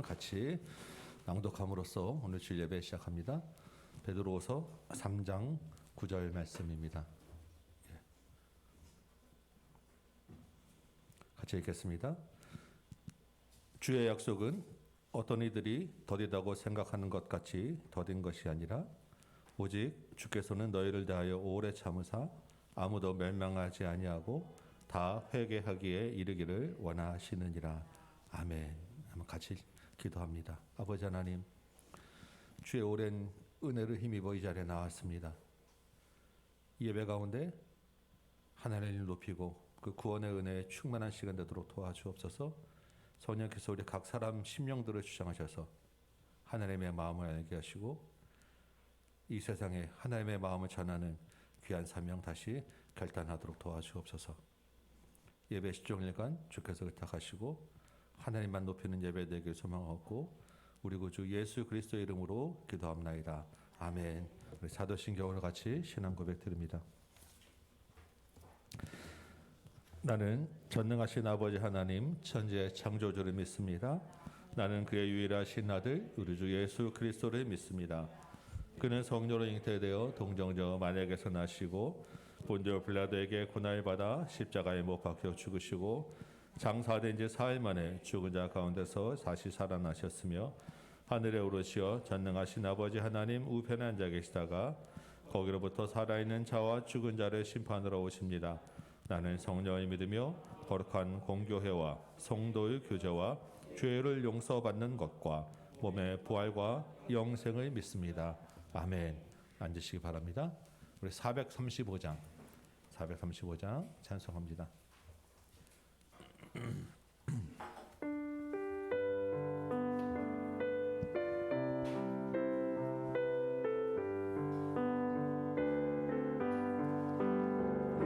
같이 낭독함으로써 오늘 주일 예배 시작합니다. 베드로후서 3장 9절 말씀입니다. 같이 읽겠습니다. 주의 약속은 어떤 이들이 더디다고 생각하는 것 같이 더딘 것이 아니라 오직 주께서는 너희를 대하여 오래 참으사 아무도 멸망하지 아니하고 다 회개하기에 이르기를 원하시느니라. 아멘. 한번 같이 기도합니다. 아버지 하나님, 주의 오랜 은혜를 힘입어 이 자리에 나왔습니다. 이 예배 가운데 하나님을 높이고 그 구원의 은혜에 충만한 시간 되도록 도와주옵소서. 성령께서 우리 각 사람 심령들을 주장하셔서 하나님의 마음을 알게 하시고 이 세상에 하나님의 마음을 전하는 귀한 사명 다시 결단하도록 도와주옵소서. 예배 10종일간 주께서 의탁하시고 하나님만 높이는 예배 되길 소망하고 우리 구주 예수 그리스도의 이름으로 기도합나이다. 아멘. 우리 사도신경을 같이 신앙 고백 드립니다. 나는 전능하신 아버지 하나님 천지의 창조주를 믿습니다. 나는 그의 유일하신 아들 우리 주 예수 그리스도를 믿습니다. 그는 성령으로 잉태되어 동정저 마리아에게서 나시고 본디오 빌라도에게 고난받아 십자가에 못 박혀 죽으시고 장사된 지 사흘 만에 죽은 자 가운데서 다시 살아나셨으며 하늘에 오르시어 전능하신 아버지 하나님 우편에 앉아 계시다가 거기로부터 살아있는 자와 죽은 자를 심판하러 오십니다. 나는 성령을 믿으며 거룩한 공교회와 성도의 교제와 죄를 용서받는 것과 몸의 부활과 영생을 믿습니다. 아멘. 앉으시기 바랍니다. 우리 435장 찬송합니다.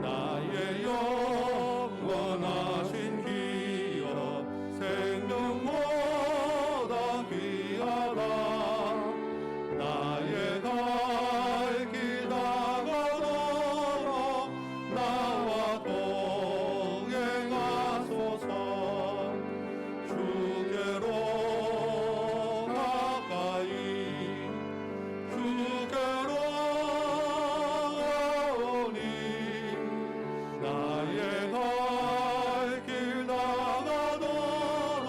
나의 영원하신 기업 생명보다 귀하다. 나의 갈 길 다가더러 나와 동행하소서. 주께로 가까이 주께로 가오니 나의 갈 길 다가더러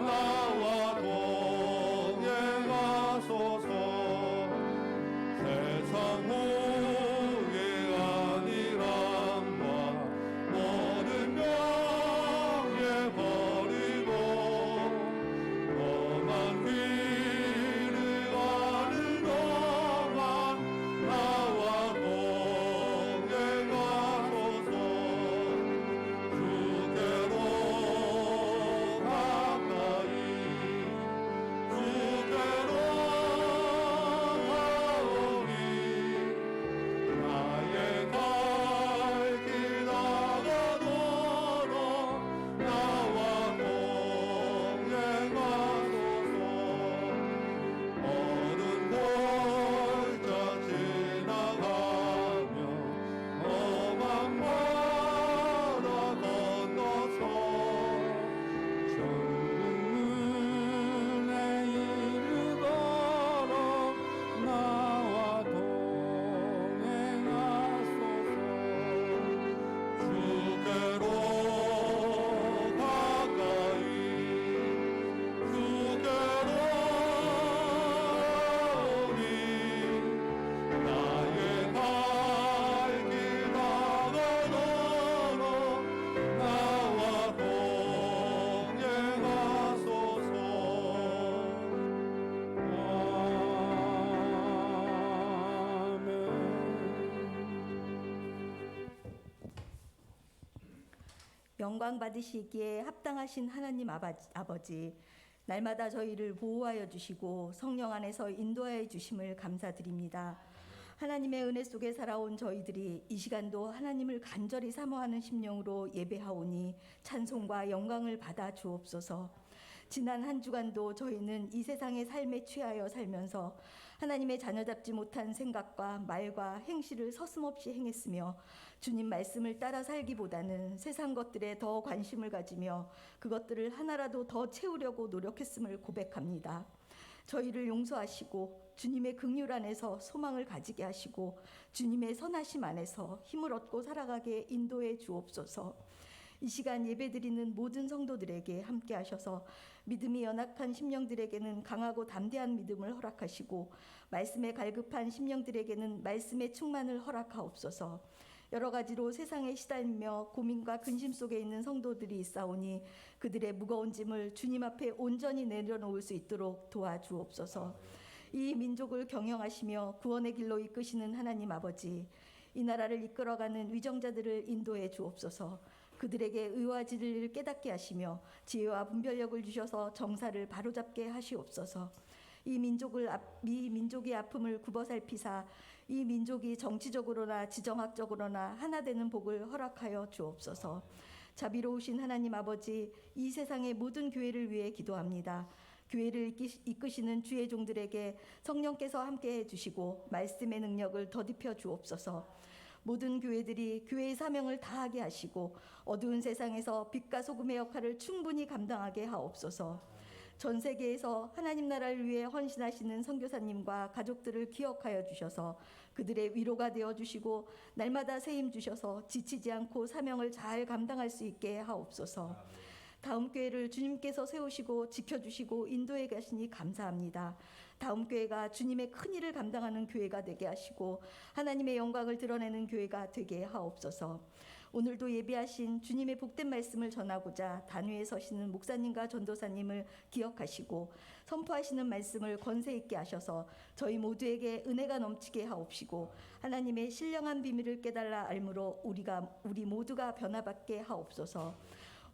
나와 동행하소서. 세상 후회한 일함과 모든 명예 버리고 너만 귀를 아는 동안 나와 동행하소서. 주께로 가까이 주께로 가오니 나의 갈 길 다가더러 나와 동행하소서. 어른 골짜 지나가며 험한 바다 건너서 천국문에 이르도록 나와 동행하소서. 주께로 가까이 주께로 오니 나의 갈 길 다가더러 나와 동행하소서. 아멘. 영광 받으시기에 합당하신 하나님 아버지, 날마다 저희를 보호하여 주시고 성령 안에서 인도하여 주심을 감사드립니다. 하나님의 은혜 속에 살아온 저희들이 이 시간도 하나님을 간절히 사모하는 심령으로 예배하오니 찬송과 영광을 받아 주옵소서. 지난 한 주간도 저희는 이 세상의 삶에 취하여 살면서 하나님의 자녀답지 못한 생각과 말과 행실을 서슴없이 행했으며 주님 말씀을 따라 살기보다는 세상 것들에 더 관심을 가지며 그것들을 하나라도 더 채우려고 노력했음을 고백합니다. 저희를 용서하시고 주님의 긍휼 안에서 소망을 가지게 하시고 주님의 선하심 안에서 힘을 얻고 살아가게 인도해 주옵소서. 이 시간 예배드리는 모든 성도들에게 함께 하셔서 믿음이 연약한 심령들에게는 강하고 담대한 믿음을 허락하시고 말씀에 갈급한 심령들에게는 말씀의 충만을 허락하옵소서. 여러 가지로 세상에 시달리며 고민과 근심 속에 있는 성도들이 있사오니 그들의 무거운 짐을 주님 앞에 온전히 내려놓을 수 있도록 도와주옵소서. 이 민족을 경영하시며 구원의 길로 이끄시는 하나님 아버지, 이 나라를 이끌어가는 위정자들을 인도해 주옵소서. 그들에게 의와 진리를 깨닫게 하시며 지혜와 분별력을 주셔서 정사를 바로잡게 하시옵소서. 이 민족의 아픔을 굽어 살피사 이 민족이 정치적으로나 지정학적으로나 하나 되는 복을 허락하여 주옵소서. 자비로우신 하나님 아버지, 이 세상의 모든 교회를 위해 기도합니다. 교회를 이끄시는 주의 종들에게 성령께서 함께해 주시고 말씀의 능력을 더딥혀 주옵소서. 모든 교회들이 교회의 사명을 다하게 하시고 어두운 세상에서 빛과 소금의 역할을 충분히 감당하게 하옵소서. 전 세계에서 하나님 나라를 위해 헌신하시는 선교사님과 가족들을 기억하여 주셔서 그들의 위로가 되어 주시고 날마다 새 힘 주셔서 지치지 않고 사명을 잘 감당할 수 있게 하옵소서. 다음 교회를 주님께서 세우시고 지켜주시고 인도해 가시니 감사합니다. 다음 교회가 주님의 큰 일을 감당하는 교회가 되게 하시고 하나님의 영광을 드러내는 교회가 되게 하옵소서. 오늘도 예비하신 주님의 복된 말씀을 전하고자 단위에 서시는 목사님과 전도사님을 기억하시고 선포하시는 말씀을 권세 있게 하셔서 저희 모두에게 은혜가 넘치게 하옵시고 하나님의 신령한 비밀을 깨달아 알므로 우리 모두가 변화받게 하옵소서.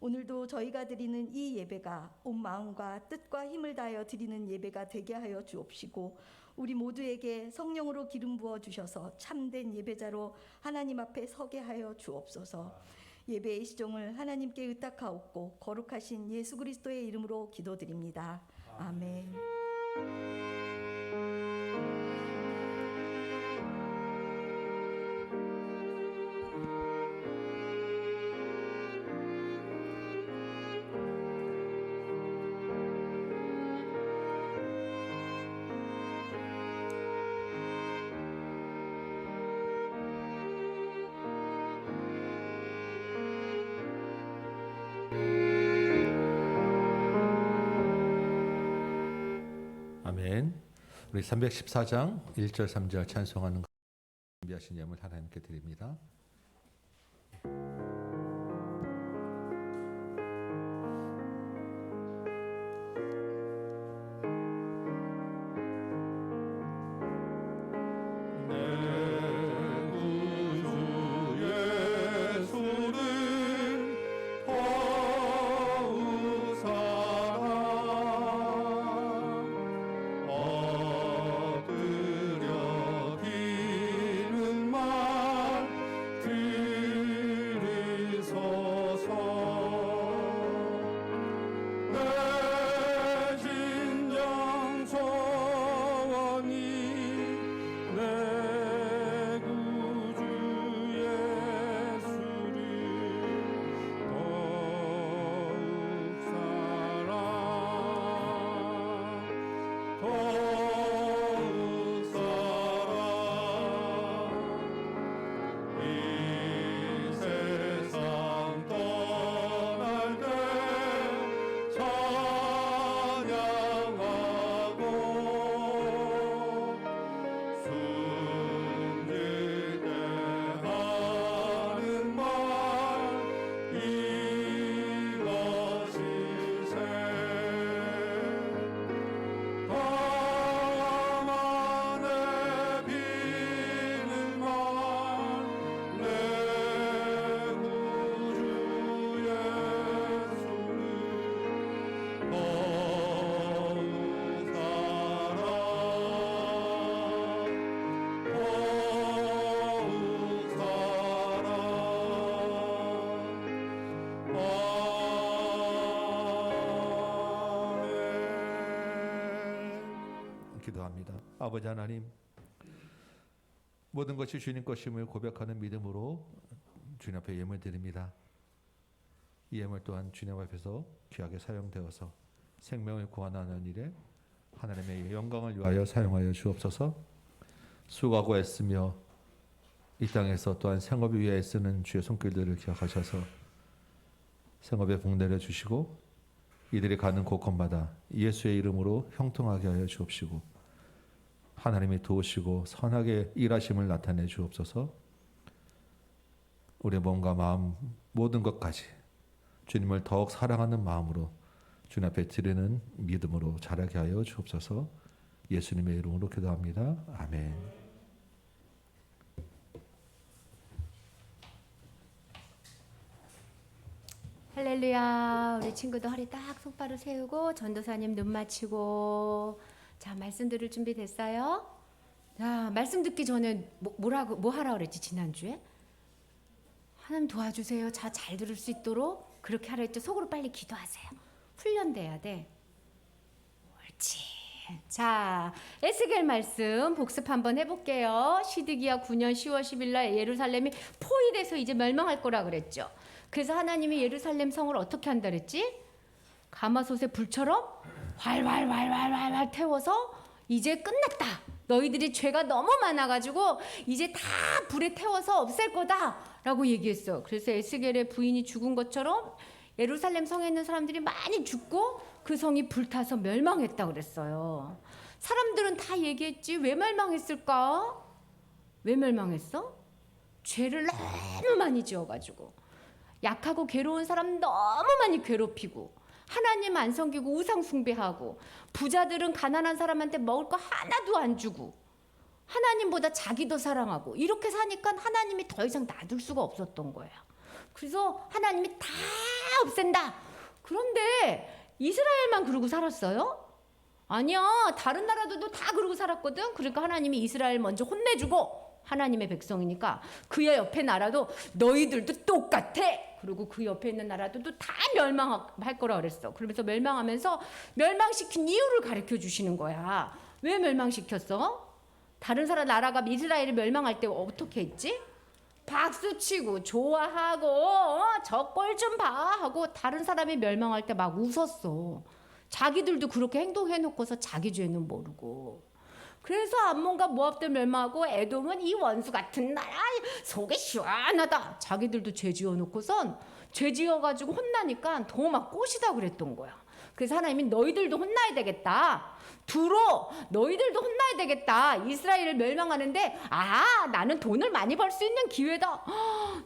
오늘도 저희가 드리는 이 예배가 온 마음과 뜻과 힘을 다하여 드리는 예배가 되게 하여 주옵시고 우리 모두에게 성령으로 기름 부어 주셔서 참된 예배자로 하나님 앞에 서게 하여 주옵소서. 예배의 시종을 하나님께 의탁하옵고 거룩하신 예수 그리스도의 이름으로 기도드립니다. 아멘. 아멘. 우리 314장 1절 3절 찬송하는 것 준비하신 예물 하나님께 드립니다. 기도합니다. 아버지 하나님, 모든 것이 주님 것임을 고백하는 믿음으로 주님 앞에 예물 드립니다. 이 예물 또한 주님 앞에서 귀하게 사용되어서 생명을 구원하는 일에 하나님의 영광을 위하여 사용하여 주옵소서. 수고하고 애쓰며 이 땅에서 또한 생업을 위해 쓰는 주의 손길들을 기억하셔서 생업에 복 내려 주시고 이들이 가는 곳곳마다 예수의 이름으로 형통하게 하여 주옵시고 하나님이 도우시고 선하게 일하심을 나타내 주옵소서. 우리의 몸과 마음 모든 것까지 주님을 더욱 사랑하는 마음으로 주님 앞에 드리는 믿음으로 자라게 하여 주옵소서. 예수님의 이름으로 기도합니다. 아멘. 할렐루야. 우리 친구도 허리 딱 똑바로 세우고 전도사님 눈 맞추고 자 말씀 들을 준비 됐어요? 자 말씀 듣기 전에 뭐 하라 그랬지 지난주에? 하나님 도와주세요. 잘 들을 수 있도록 그렇게 하라 했죠. 속으로 빨리 기도하세요. 훈련돼야 돼. 옳지. 자 에스겔 말씀 복습 한번 해볼게요. 시드기야 9년 10월 10일 날 예루살렘이 포위돼서 이제 멸망할 거라 그랬죠. 그래서 하나님이 예루살렘 성을 어떻게 한다 그랬지? 가마솥에 불처럼 활활 태워서 이제 끝났다. 너희들이 죄가 너무 많아가지고 이제 다 불에 태워서 없앨 거다라고 얘기했어. 그래서 에스겔의 부인이 죽은 것처럼 예루살렘 성에 있는 사람들이 많이 죽고 그 성이 불타서 멸망했다 그랬어요. 사람들은 다 얘기했지. 왜 멸망했을까? 왜 멸망했어? 죄를 너무 많이 지어가지고 약하고 괴로운 사람 너무 많이 괴롭히고 하나님 안 섬기고 우상 숭배하고 부자들은 가난한 사람한테 먹을 거 하나도 안 주고 하나님보다 자기도 사랑하고 이렇게 사니까 하나님이 더 이상 놔둘 수가 없었던 거예요. 그래서 하나님이 다 없앤다. 그런데 이스라엘만 그러고 살았어요? 아니야. 다른 나라들도 다 그러고 살았거든. 그러니까 하나님이 이스라엘 먼저 혼내주고 하나님의 백성이니까 그의 옆에 나라도 너희들도 똑같아. 그리고 그 옆에 있는 나라들도 다 멸망할 거라 그랬어. 그러면서 멸망하면서 멸망시킨 이유를 가르쳐 주시는 거야. 왜 멸망시켰어? 다른 나라가 이스라엘이 멸망할 때 어떻게 했지? 박수치고 좋아하고 저 꼴 좀 봐 하고 다른 사람이 멸망할 때 막 웃었어. 자기들도 그렇게 행동해놓고서 자기 죄는 모르고. 그래서 암몬과 모압들 멸망하고 에돔은 이 원수 같은 나라 속이 시원하다. 자기들도 죄 지어놓고선 죄 지어가지고 혼나니까 더 막 꼬시다 그랬던 거야. 그래서 하나님이 너희들도 혼나야 되겠다. 두로 너희들도 혼나야 되겠다. 이스라엘을 멸망하는데 나는 돈을 많이 벌 수 있는 기회다.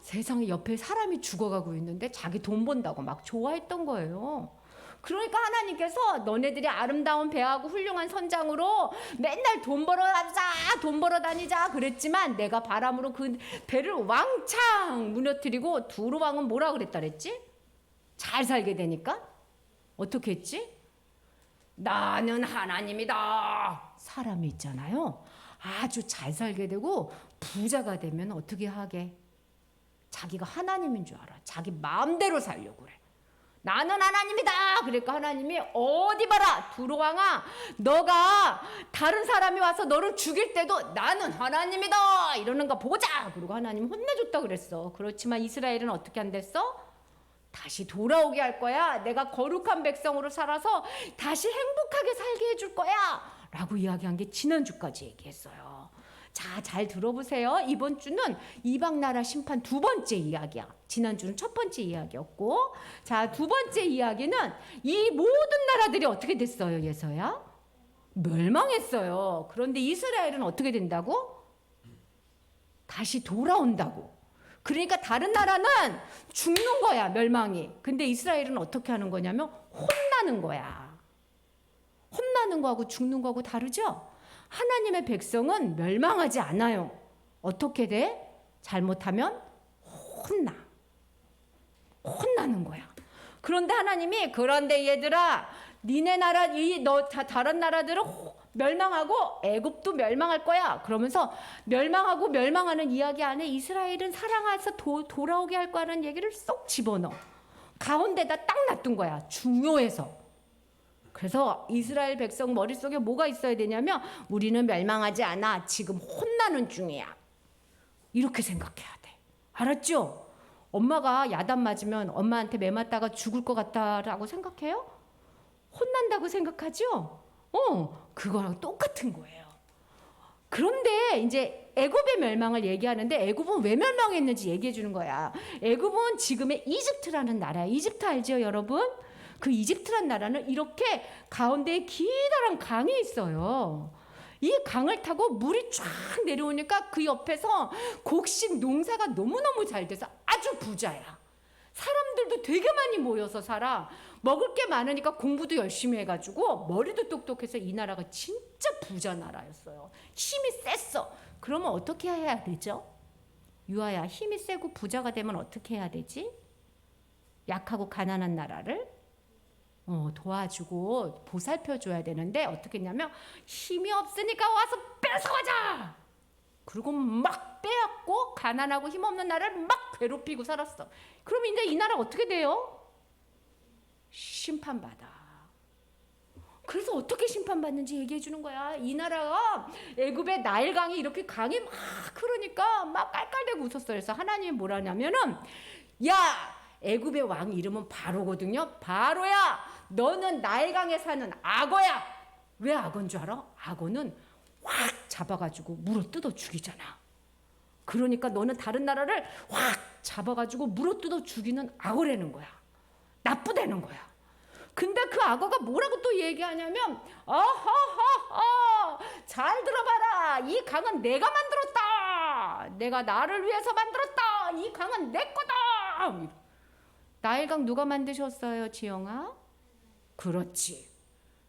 세상에 옆에 사람이 죽어가고 있는데 자기 돈 번다고 막 좋아했던 거예요. 그러니까 하나님께서 너네들이 아름다운 배하고 훌륭한 선장으로 맨날 돈 벌어 다니자 그랬지만 내가 바람으로 그 배를 왕창 무너뜨리고 두로 왕은 뭐라 그랬다 그랬지? 잘 살게 되니까 어떻게 했지? 나는 하나님이다. 사람이 있잖아요. 아주 잘 살게 되고 부자가 되면 어떻게 하게? 자기가 하나님인 줄 알아. 자기 마음대로 살려고 그래. 나는 하나님이다. 그러니까 하나님이 어디 봐라 두로왕아 너가 다른 사람이 와서 너를 죽일 때도 나는 하나님이다 이러는 거 보자. 그리고 하나님 혼내줬다 그랬어. 그렇지만 이스라엘은 어떻게 안 됐어? 다시 돌아오게 할 거야. 내가 거룩한 백성으로 살아서 다시 행복하게 살게 해줄 거야 라고 이야기한 게 지난주까지 얘기했어요. 자, 잘 들어보세요. 이번 주는 이방나라 심판 두 번째 이야기야. 지난주는 첫 번째 이야기였고, 자, 두 번째 이야기는 이 모든 나라들이 어떻게 됐어요, 예서야? 멸망했어요. 그런데 이스라엘은 어떻게 된다고? 다시 돌아온다고. 그러니까 다른 나라는 죽는 거야, 멸망이. 근데 이스라엘은 어떻게 하는 거냐면 혼나는 거야. 혼나는 거하고 죽는 거하고 다르죠? 하나님의 백성은 멸망하지 않아요. 어떻게 돼? 잘못하면 혼나는 거야. 그런데 하나님이 그런데 얘들아 니네 나라 다른 나라들은 멸망하고 애굽도 멸망할 거야. 그러면서 멸망하고 멸망하는 이야기 안에 이스라엘은 사랑해서 돌아오게 할 거라는 얘기를 쏙 집어넣어. 가운데다 딱 놔둔 거야. 중요해서. 그래서 이스라엘 백성 머릿속에 뭐가 있어야 되냐면 우리는 멸망하지 않아. 지금 혼나는 중이야. 이렇게 생각해야 돼. 알았죠? 엄마가 야단 맞으면 엄마한테 매 맞다가 죽을 것 같다라고 생각해요? 혼난다고 생각하죠? 그거랑 똑같은 거예요. 그런데 이제 애굽의 멸망을 얘기하는데 애굽은 왜 멸망했는지 얘기해 주는 거야. 애굽은 지금의 이집트라는 나라야. 이집트 알죠, 여러분? 그 이집트란 나라는 이렇게 가운데에 기다란 강이 있어요. 이 강을 타고 물이 쫙 내려오니까 그 옆에서 곡식 농사가 너무너무 잘 돼서 아주 부자야. 사람들도 되게 많이 모여서 살아. 먹을 게 많으니까 공부도 열심히 해가지고 머리도 똑똑해서 이 나라가 진짜 부자 나라였어요. 힘이 셌어. 그러면 어떻게 해야 되죠? 유아야, 힘이 세고 부자가 되면 어떻게 해야 되지? 약하고 가난한 나라를 도와주고 보살펴줘야 되는데 어떻게 했냐면 힘이 없으니까 와서 뺏어가자. 그리고 막 빼앗고 가난하고 힘없는 나라를 막 괴롭히고 살았어. 그럼 이제 이 나라 어떻게 돼요? 심판받아. 그래서 어떻게 심판받는지 얘기해 주는 거야. 이 나라가 애굽의 나일강이 이렇게 강이 막 흐르니까 막 깔깔대고 웃었어요. 그래서 하나님이 뭐라냐면은 야, 애굽의 왕 이름은 바로거든요. 바로야, 너는 나일강에 사는 악어야. 왜 악어인 줄 알아? 악어는 확 잡아가지고 물어 뜯어 죽이잖아. 그러니까 너는 다른 나라를 확 잡아가지고 물어 뜯어 죽이는 악어라는 거야. 나쁘다는 거야. 근데 그 악어가 뭐라고 또 얘기하냐면 잘 들어봐라. 이 강은 내가 만들었다. 내가 나를 위해서 만들었다. 이 강은 내 거다. 나일강 누가 만드셨어요, 지영아? 그렇지.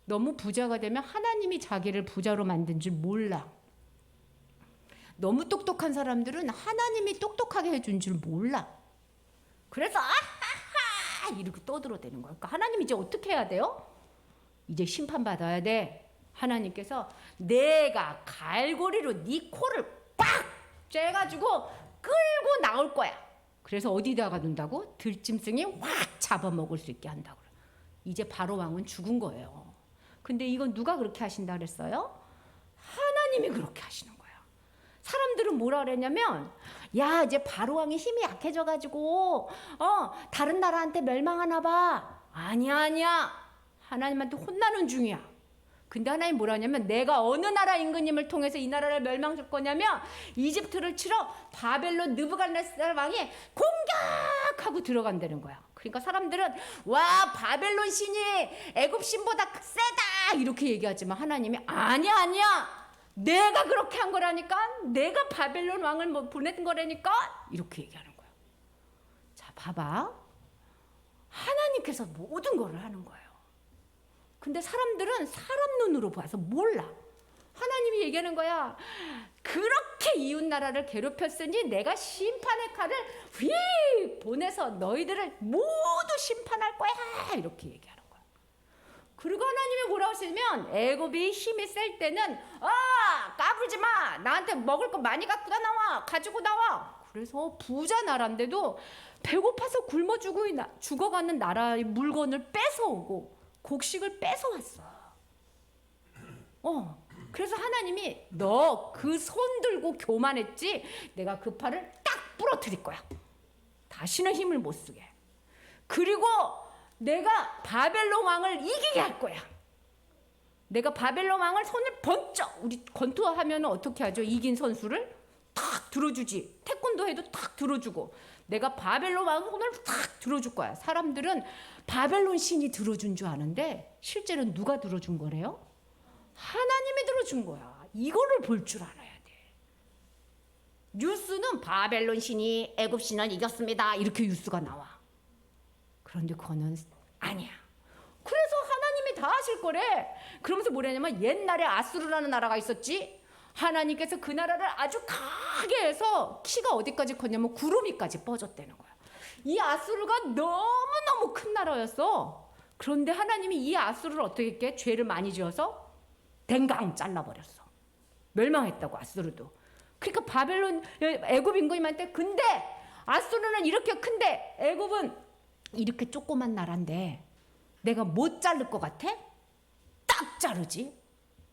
너무 부자가 되면 하나님이 자기를 부자로 만든 줄 몰라. 너무 똑똑한 사람들은 하나님이 똑똑하게 해준 줄 몰라. 그래서 이렇게 떠들어대는 거야. 그러니까 하나님 이제 어떻게 해야 돼요? 이제 심판받아야 돼. 하나님께서 내가 갈고리로 네 코를 꽉 쬐가지고 끌고 나올 거야. 그래서 어디다가 둔다고? 들짐승이 확 잡아먹을 수 있게 한다고. 이제 바로 왕은 죽은 거예요. 근데 이건 누가 그렇게 하신다 그랬어요? 하나님이 그렇게 하시는 거예요. 사람들은 뭐라 그랬냐면 야, 이제 바로 왕이 힘이 약해져가지고 다른 나라한테 멸망하나 봐. 아니야. 하나님한테 혼나는 중이야. 근데 하나님 뭐라 하냐면 내가 어느 나라 임금님을 통해서 이 나라를 멸망할 거냐면 이집트를 치러 바벨론 느부갓네살 왕이 공격하고 들어간다는 거야. 그러니까 사람들은 와, 바벨론 신이 애굽 신보다 세다 이렇게 얘기하지만 하나님이 아니야. 내가 그렇게 한 거라니까. 내가 바벨론 왕을 보낸 거라니까. 이렇게 얘기하는 거야. 자, 봐봐. 하나님께서 모든 걸 하는 거예요. 근데 사람들은 사람 눈으로 봐서 몰라. 하나님이 얘기하는 거야. 그렇게 이웃 나라를 괴롭혔으니 내가 심판의 칼을 휙 보내서 너희들을 모두 심판할 거야. 이렇게 얘기하는 거야. 그리고 하나님이 뭐라고 하시면 애굽이 힘이 셀 때는 까불지 마. 나한테 먹을 거 많이 갖고 나와. 가지고 나와. 그래서 부자 나라인데도 배고파서 굶어 죽어가는 나라의 물건을 뺏어오고 곡식을 뺏어왔어. 그래서 하나님이 너 그 손 들고 교만했지? 내가 그 팔을 딱 부러뜨릴 거야. 다시는 힘을 못 쓰게. 그리고 내가 바벨론 왕을 이기게 할 거야. 내가 바벨론 왕을 손을 번쩍, 우리 권투하면 어떻게 하죠? 이긴 선수를 탁 들어주지. 태권도 해도 탁 들어주고. 내가 바벨론 왕 손을 탁 들어줄 거야. 사람들은 바벨론 신이 들어준 줄 아는데 실제로는 누가 들어준 거래요? 하나님이 들어준 거야. 이거를 볼 줄 알아야 돼. 뉴스는 바벨론 신이 애굽 신을 이겼습니다. 이렇게 뉴스가 나와. 그런데 그거는 아니야. 그래서 하나님이 다 하실 거래. 그러면서 뭐라냐면 옛날에 아수르라는 나라가 있었지. 하나님께서 그 나라를 아주 크게 해서 키가 어디까지 컸냐면 구름 위까지 뻗었다는 거야. 이 아수르가 너무너무 큰 나라였어. 그런데 하나님이 이 아수르를 어떻게 했게? 죄를 많이 지어서 댕강 잘라버렸어. 멸망했다고 아수르도. 그러니까 바벨론 애굽 임금님한테 근데 아수르는 이렇게 큰데 애굽은 이렇게 조그만 나라인데 내가 못 자를 것 같아? 싹 자르지.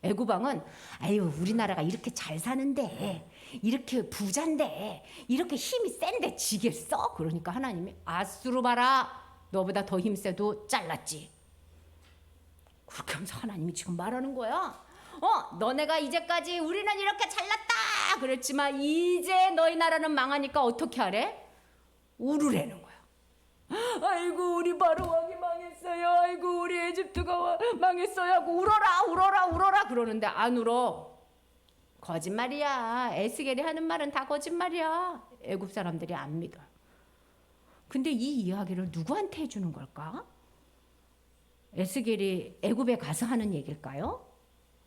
애굽왕은 아유 우리나라가 이렇게 잘 사는데 이렇게 부잔데 이렇게 힘이 센데 지겠어? 그러니까 하나님이 아수르 봐라 너보다 더 힘세도 잘랐지. 그렇게 하면서 하나님이 지금 말하는 거야. 너네가 이제까지 우리는 이렇게 잘났다 그랬지만 이제 너희 나라는 망하니까 어떻게 하래? 우르래는 거야. 아이고 우리 바로 왕이 망했어요. 아이고 우리 에집트가 망했어요 하고 울어라 울어라 울어라 그러는데 안 울어. 거짓말이야. 에스겔이 하는 말은 다 거짓말이야. 애굽 사람들이 안 믿어. 근데 이 이야기를 누구한테 해주는 걸까? 에스겔이 애굽에 가서 하는 얘기일까요?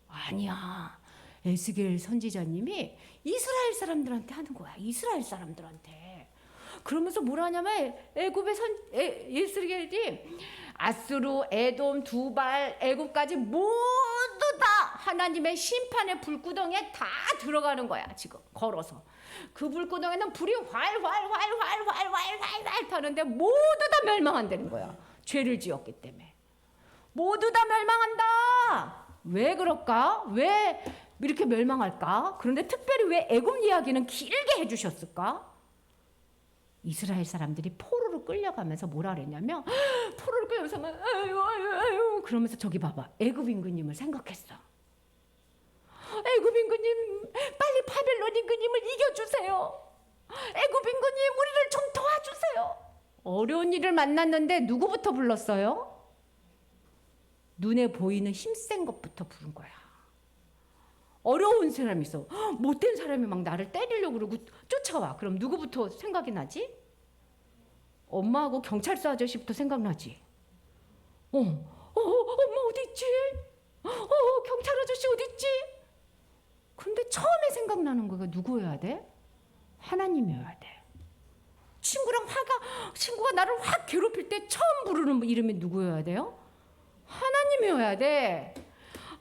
아니야. 에스겔 선지자님이 이스라엘 사람들한테 하는 거야. 이스라엘 사람들한테. 그러면서 뭘 하냐면 애굽의 에스겔이 아수르, 에돔, 두발, 애굽까지 모두 다 하나님의 심판의 불구덩이에 다 들어가는 거야. 지금 걸어서. 그 불구덩이는 불이 활활 타는데 모두 다 멸망한다는 거야. 죄를 지었기 때문에. 모두 다 멸망한다. 왜 그럴까? 왜 이렇게 멸망할까? 그런데 특별히 왜 애굽 이야기는 길게 해주셨을까? 이스라엘 사람들이 포로로 끌려가면서 뭐라 그랬냐면 포로로 끌려가면서 아유 그러면서 저기 봐봐 애굽 임금님을 생각했어. 애굽 임금님 빨리 바벨론 임금님을 이겨주세요. 애굽 임금님 우리를 좀 도와주세요. 어려운 일을 만났는데 누구부터 불렀어요? 눈에 보이는 힘센 것부터 부른 거야. 어려운 사람이 있어. 못된 사람이 막 나를 때리려고 그러고 쫓아와. 그럼 누구부터 생각이 나지? 엄마하고 경찰서 아저씨부터 생각나지? 엄마 어디 있지? 경찰 아저씨 어디 있지? 근데 처음에 생각나는 거가 누구여야 돼? 하나님이어야 돼. 친구가 나를 확 괴롭힐 때 처음 부르는 이름이 누구여야 돼요? 하나님이어야 돼.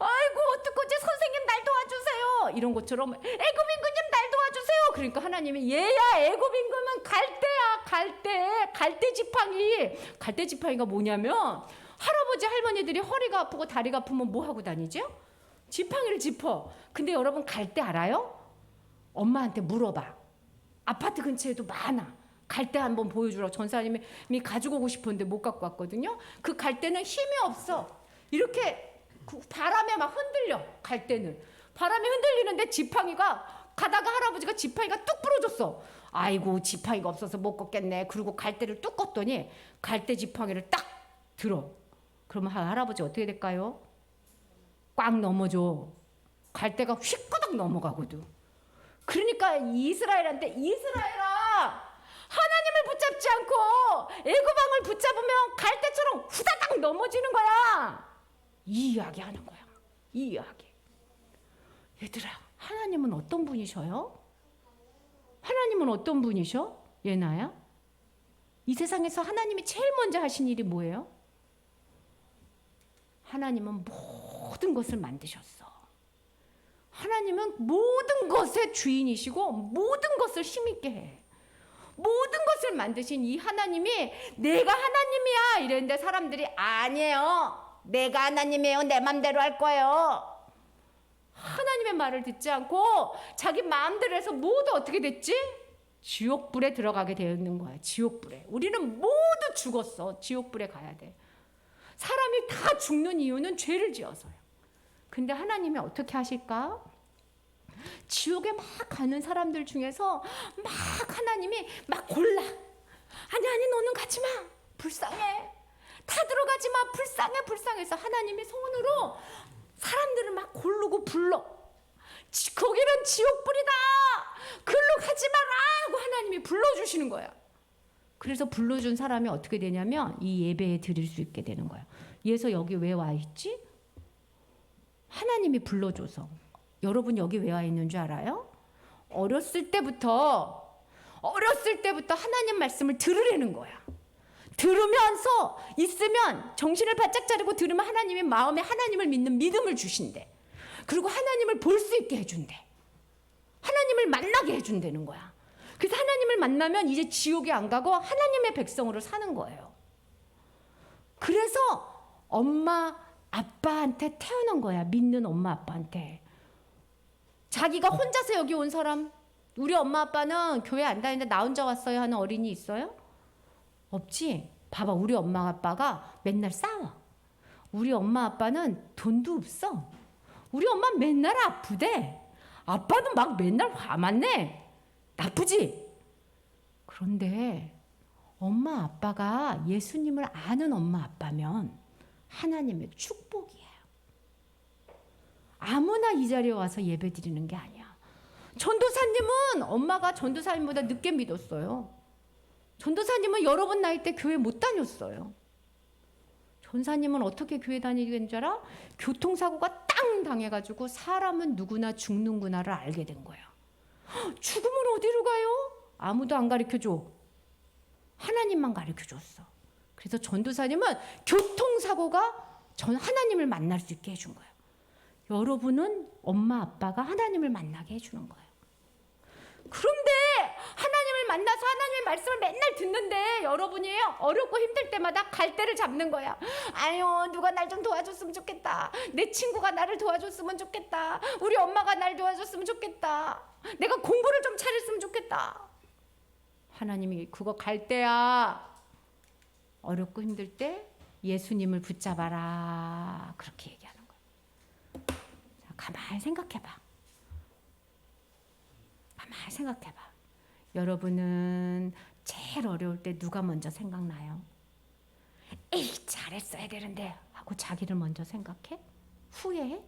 아이고 어떡하지 선생님 날 도와주세요 이런 것처럼 애굽 임금님 날 도와주세요. 그러니까 하나님이 얘야 애굽 임금은 갈대야. 갈대 지팡이가 뭐냐면 할아버지 할머니들이 허리가 아프고 다리가 아프면 뭐 하고 다니죠? 지팡이를 짚어. 근데 여러분 갈대 알아요? 엄마한테 물어봐. 아파트 근처에도 많아. 갈대 한번 보여주라고 전사님이 가지고 오고 싶었는데 못 갖고 왔거든요. 그 갈대는 힘이 없어. 이렇게 바람에 막 흔들려. 갈대는 바람에 흔들리는데 지팡이가 가다가 할아버지가 지팡이가 뚝 부러졌어. 아이고 지팡이가 없어서 못 걷겠네. 그리고 갈대를 뚝 걷더니 갈대 지팡이를 딱 들어. 그러면 할아버지 어떻게 될까요? 꽉 넘어져. 갈대가 휙거덕 넘어가거든. 그러니까 이스라엘한테 이스라엘아 하나님을 붙잡지 않고 애굽왕을 붙잡으면 갈대처럼 후다닥 넘어지는 거야. 이 이야기 하는 거야. 이 이야기. 얘들아, 하나님은 어떤 분이셔요? 하나님은 어떤 분이셔? 예나야? 이 세상에서 하나님이 제일 먼저 하신 일이 뭐예요? 하나님은 모든 것을 만드셨어. 하나님은 모든 것의 주인이시고 모든 것을 힘있게 해. 모든 것을 만드신 이 하나님이 내가 하나님이야 이랬는데 사람들이 아니에요. 내가 하나님이에요. 내 맘대로 할 거예요. 하나님의 말을 듣지 않고 자기 마음대로 해서 모두 어떻게 됐지? 지옥불에 들어가게 되어 있는 거야. 지옥불에. 우리는 모두 죽었어. 지옥불에 가야 돼. 사람이 다 죽는 이유는 죄를 지어서요. 근데 하나님이 어떻게 하실까? 지옥에 막 가는 사람들 중에서 막 하나님이 막 골라. 아니 너는 가지 마. 불쌍해. 다 들어가지 마. 불쌍해서 하나님이 손으로 사람들을 막 고르고 불러. 거기는 지옥불이다. 글로 가지 마라 하고 하나님이 불러주시는 거야. 그래서 불러준 사람이 어떻게 되냐면 이 예배에 드릴 수 있게 되는 거야. 그래서 여기 왜 와 있지? 하나님이 불러줘서. 여러분 여기 왜 와 있는 줄 알아요? 어렸을 때부터 하나님 말씀을 들으려는 거야. 들으면서 있으면 정신을 바짝 차리고 들으면 하나님이 마음에 하나님을 믿는 믿음을 주신대. 그리고 하나님을 볼 수 있게 해준대. 하나님을 만나게 해준다는 거야. 그래서 하나님을 만나면 이제 지옥에 안 가고 하나님의 백성으로 사는 거예요. 그래서 엄마, 아빠한테 태어난 거야. 믿는 엄마 아빠한테. 자기가 혼자서 여기 온 사람, 우리 엄마 아빠는 교회 안 다니는데 나 혼자 왔어요 하는 어린이 있어요? 없지. 봐봐, 우리 엄마 아빠가 맨날 싸워. 우리 엄마 아빠는 돈도 없어. 우리 엄마 맨날 아프대. 아빠는 막 맨날 화만 내. 나쁘지? 그런데 엄마 아빠가 예수님을 아는 엄마 아빠면 하나님의 축복이에요. 아무나 이 자리에 와서 예배 드리는 게 아니야. 전도사님은 엄마가 전도사님보다 늦게 믿었어요. 전도사님은 여러분 나이 때 교회 못 다녔어요. 전사님은 어떻게 교회 다니게 된 줄 알아? 교통사고가 땅 당해가지고 사람은 누구나 죽는구나를 알게 된 거야. 죽으면 어디로 가요? 아무도 안 가르쳐줘. 하나님만 가르쳐줬어. 그래서 전도사님은 교통사고가 하나님을 만날 수 있게 해준 거예요. 여러분은 엄마 아빠가 하나님을 만나게 해주는 거예요. 그런데 하나님을 만나서 하나님의 말씀을 맨날 듣는데 여러분이 어렵고 힘들 때마다 갈대를 잡는 거야. 아유, 누가 날 좀 도와줬으면 좋겠다. 내 친구가 나를 도와줬으면 좋겠다. 우리 엄마가 날 도와줬으면 좋겠다. 내가 공부를 좀 잘했으면 좋겠다. 하나님이 그거 갈대야. 어렵고 힘들 때 예수님을 붙잡아라. 그렇게 얘기하는 거야. 자, 가만히 생각해봐. 가만히 생각해봐. 여러분은 제일 어려울 때 누가 먼저 생각나요? 에이, 잘했어야 되는데 하고 자기를 먼저 생각해? 후회해?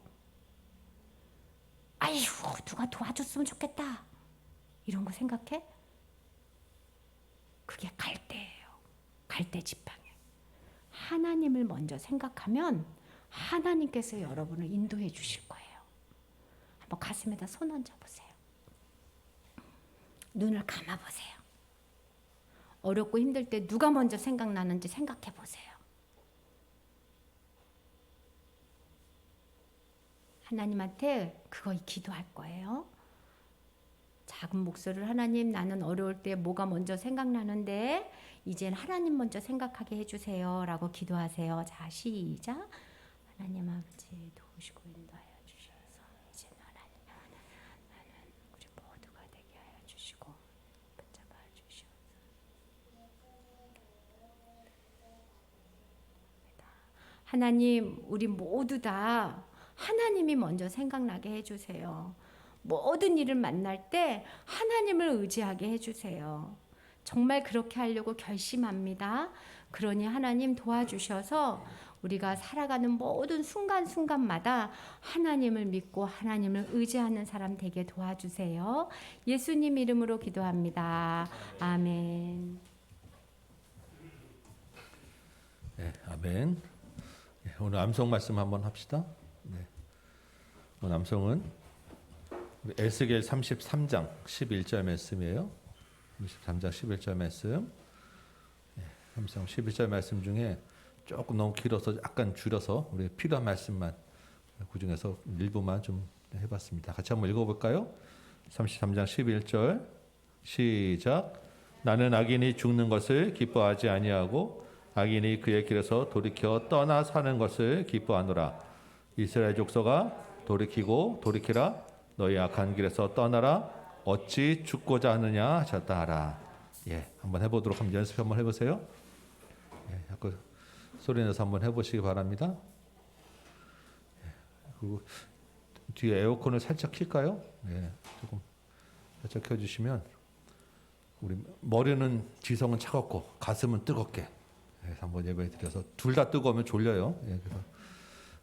아이고, 누가 도와줬으면 좋겠다. 이런 거 생각해? 그게 갈대예요. 갈대 지팡이. 하나님을 먼저 생각하면 하나님께서 여러분을 인도해 주실 거예요. 한번 가슴에다 손 얹어 보세요. 눈을 감아 보세요. 어렵고 힘들 때 누가 먼저 생각나는지 생각해 보세요. 하나님한테 그거 기도할 거예요. 작은 목소리를 하나님, 나는 어려울 때 뭐가 먼저 생각나는데 이젠 하나님 먼저 생각하게 해주세요 라고 기도하세요. 자, 시작. 하나님 아버지 도우시고 인도하여 주셔서 이제는 나는 우리 모두가 되게 하여 주시고 붙잡아 주시옵소서. 하나님, 우리 모두 다 하나님이 먼저 생각나게 해주세요. 모든 일을 만날 때 하나님을 의지하게 해주세요. 정말 그렇게 하려고 결심합니다. 그러니 하나님 도와주셔서 우리가 살아가는 모든 순간순간마다 하나님을 믿고 하나님을 의지하는 사람 되게 도와주세요. 예수님 이름으로 기도합니다. 아멘. 네, 아멘. 네, 오늘 암송 말씀 한번 합시다. 네. 오늘 암송은 우리 에스겔 33장 11절 말씀이에요. 33장 11절 말씀. 네, 33장 11절 말씀 중에 조금 너무 길어서 약간 줄여서 우리 필요한 말씀만 그 중에서 일부만 좀 해봤습니다. 같이 한번 읽어볼까요? 33장 11절 시작. 나는 악인이 죽는 것을 기뻐하지 아니하고 악인이 그의 길에서 돌이켜 떠나 사는 것을 기뻐하노라. 이스라엘 족속아 돌이키고 돌이키라. 너희 악한 길에서 떠나라. 어찌 죽고자 하느냐 하셨다 하라. 예, 한번 해보도록 한번 연습 한번 해보세요. 예, 자꾸 소리 내서 한번 해보시기 바랍니다. 예, 그리고 뒤에 에어컨을 살짝 킬까요? 예, 조금 살짝 켜주시면 우리 머리는 지성은 차갑고 가슴은 뜨겁게 한번 예배 드려서 둘 다 뜨거우면 졸려요. 예, 그래서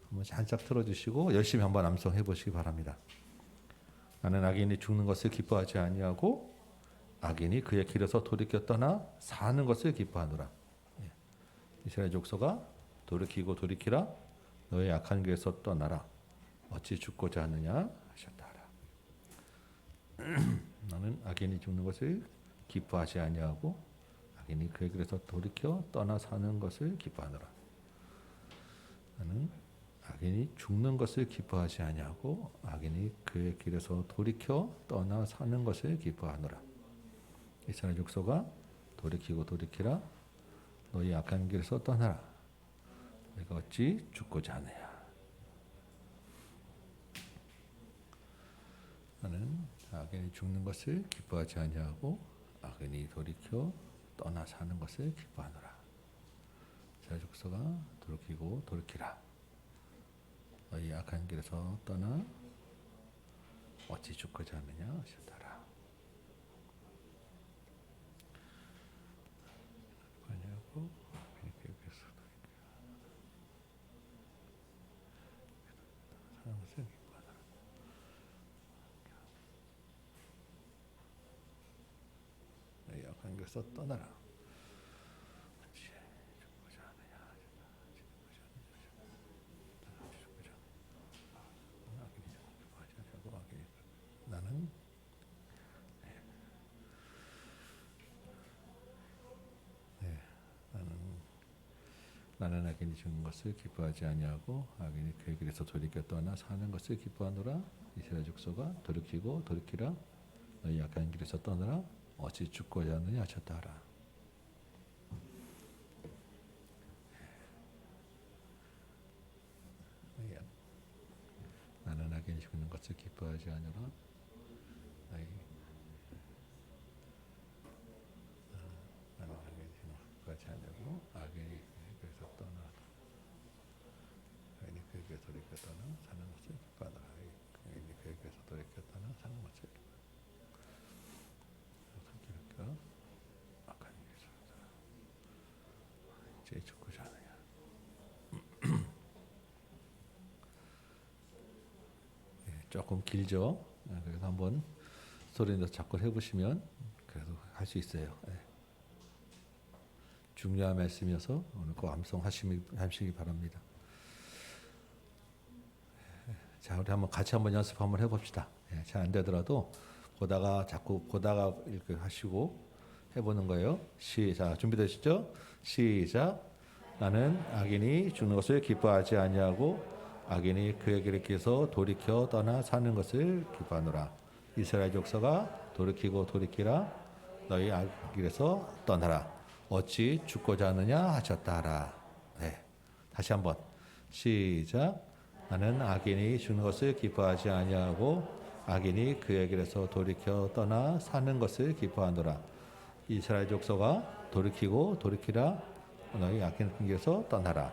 한번 살짝 틀어주시고 열심히 한번 암송해 보시기 바랍니다. 나는 악인이 죽는 것을 기뻐하지 아니하고 악인이 그의 길에서 돌이켜 떠나 사는 것을 기뻐하노라. 예. 이스라엘 족속아 돌이키고 돌이키라. 너의 악한 길에서 떠나라. 어찌 죽고자 하느냐 하셨다 하라. 나는 악인이 죽는 것을 기뻐하지 아니하고 악인이 그의 길에서 돌이켜 떠나 사는 것을 기뻐하노라. 나는 악인이 죽는 것을 기뻐하지 아니하고 악인이 그의 길에서 돌이켜 떠나 사는 것을 기뻐하노라. 이스라엘 족속아 돌이키고 돌이키라. 너희 악한 길에서 떠나라. 너희가 어찌 죽고자 하느냐. 악인이 죽는 것을 기뻐하지 아니하고 악인이 돌이켜 떠나 사는 것을 기뻐하노라. 이스라엘 족속아 돌이키고 돌이키라. 너희 악한 길에서 떠나 어찌 죽고자 하느냐 하셨더라. 아니하고 계획에서 사는 것을 기뻐하노라. 너희 악한 길에서 떠나라. 나는 나는 악인이 죽는 것을 기뻐하지 아니하고 악인이 그의 길에서 돌이켜 떠나 사는 것을 기뻐하노라. 이스라엘 족속아 돌이키고 돌이키라. 너희 악한 길에서 떠나라. 어찌 죽고자 하느냐 하셨다 하라. 나는 악인이 죽는 것을 기뻐하지 아니하라. 나는 악인이 죽는 것을 기뻐하지 아니하고 악인이 그에서 떠나 악인이 그에게 돌이켜 떠나 사는 것을 기뻐하노라. 악인이 그에게서 돌이켜 떠나 사는 것을 기뻐하노라. 악한 길에서 이제 죽고자 하느냐. 조금 길죠. 그래서 한번 소리내서 자꾸 해보시면 그래도 할 수 있어요. 중요한 말씀이어서 오늘 꼭 암송하시기 바랍니다. 자, 우리 같이 한번 연습 한번 해봅시다. 잘 안 되더라도 자꾸 보다가 이렇게 하시고 해보는 거예요. 시작. 준비되시죠? 시작. 나는 악인이 죽는 것을 기뻐하지 아니하고 악인이 그에게 길에서 돌이켜 떠나 사는 것을 기뻐하노라. 이스라엘 족속아 돌이키고 돌이키라. 너희 악 길에서 떠나라. 어찌 죽고자 하느냐 하셨다 하라. 네. 다시 한번 시작. 나는 악인이 죽는 것을 기뻐하지 아니하고 악인이 그의 길에서 돌이켜 떠나 사는 것을 기뻐하노라. 이스라엘 족속아 돌이키고 돌이키라. 너희 악인 길에서 떠나라.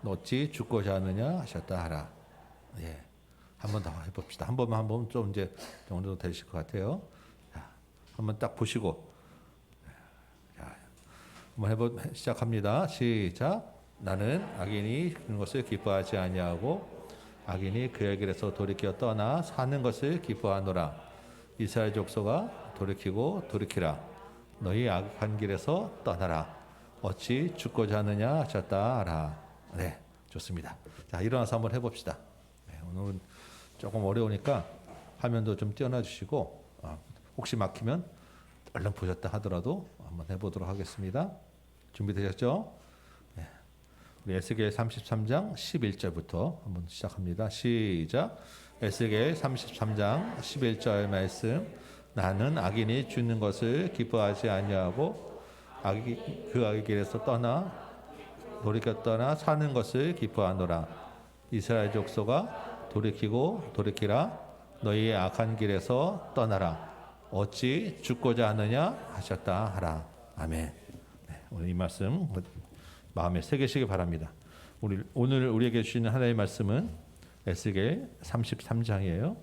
어찌 죽고자 하느냐 하셨다 하라. 예, 한 번 더 해봅시다. 한 번만 좀 이제 정도 되실 것 같아요. 자, 한번 딱 보시고, 자, 한번 시작합니다. 시작. 나는 악인이 죽는 것을 기뻐하지 아니하고 악인이 그의 길에서 돌이켜 떠나 사는 것을 기뻐하노라. 이스라엘 족속아 돌이키고 돌이키라. 너희 악한 길에서 떠나라. 어찌 죽고자 하느냐 하셨다 하라. 네, 좋습니다. 자, 일어나서 한번 해봅시다. 네, 오늘은 조금 어려우니까 화면도 좀 띄워놔 주시고 혹시 막히면 얼른 보셨다 하더라도 한번 해보도록 하겠습니다. 준비되셨죠? 네, 우리 에스겔 33장 11절부터 한번 시작합니다. 시작. 에스겔 33장 11절 말씀. 나는 악인이 죽는 것을 기뻐하지 아니하고 그 악의 길에서 돌이켜 떠나 사는 것을 기뻐하노라. 이스라엘 족속아 돌이키고 돌이키라. 너희의 악한 길에서 떠나라. 어찌 죽고자 하느냐 하셨다 하라. 아멘. 네, 오늘 이 말씀 마음에 새기시기 바랍니다. 오늘 우리에게 주시는 하나님의 말씀은 에스겔 33장이에요.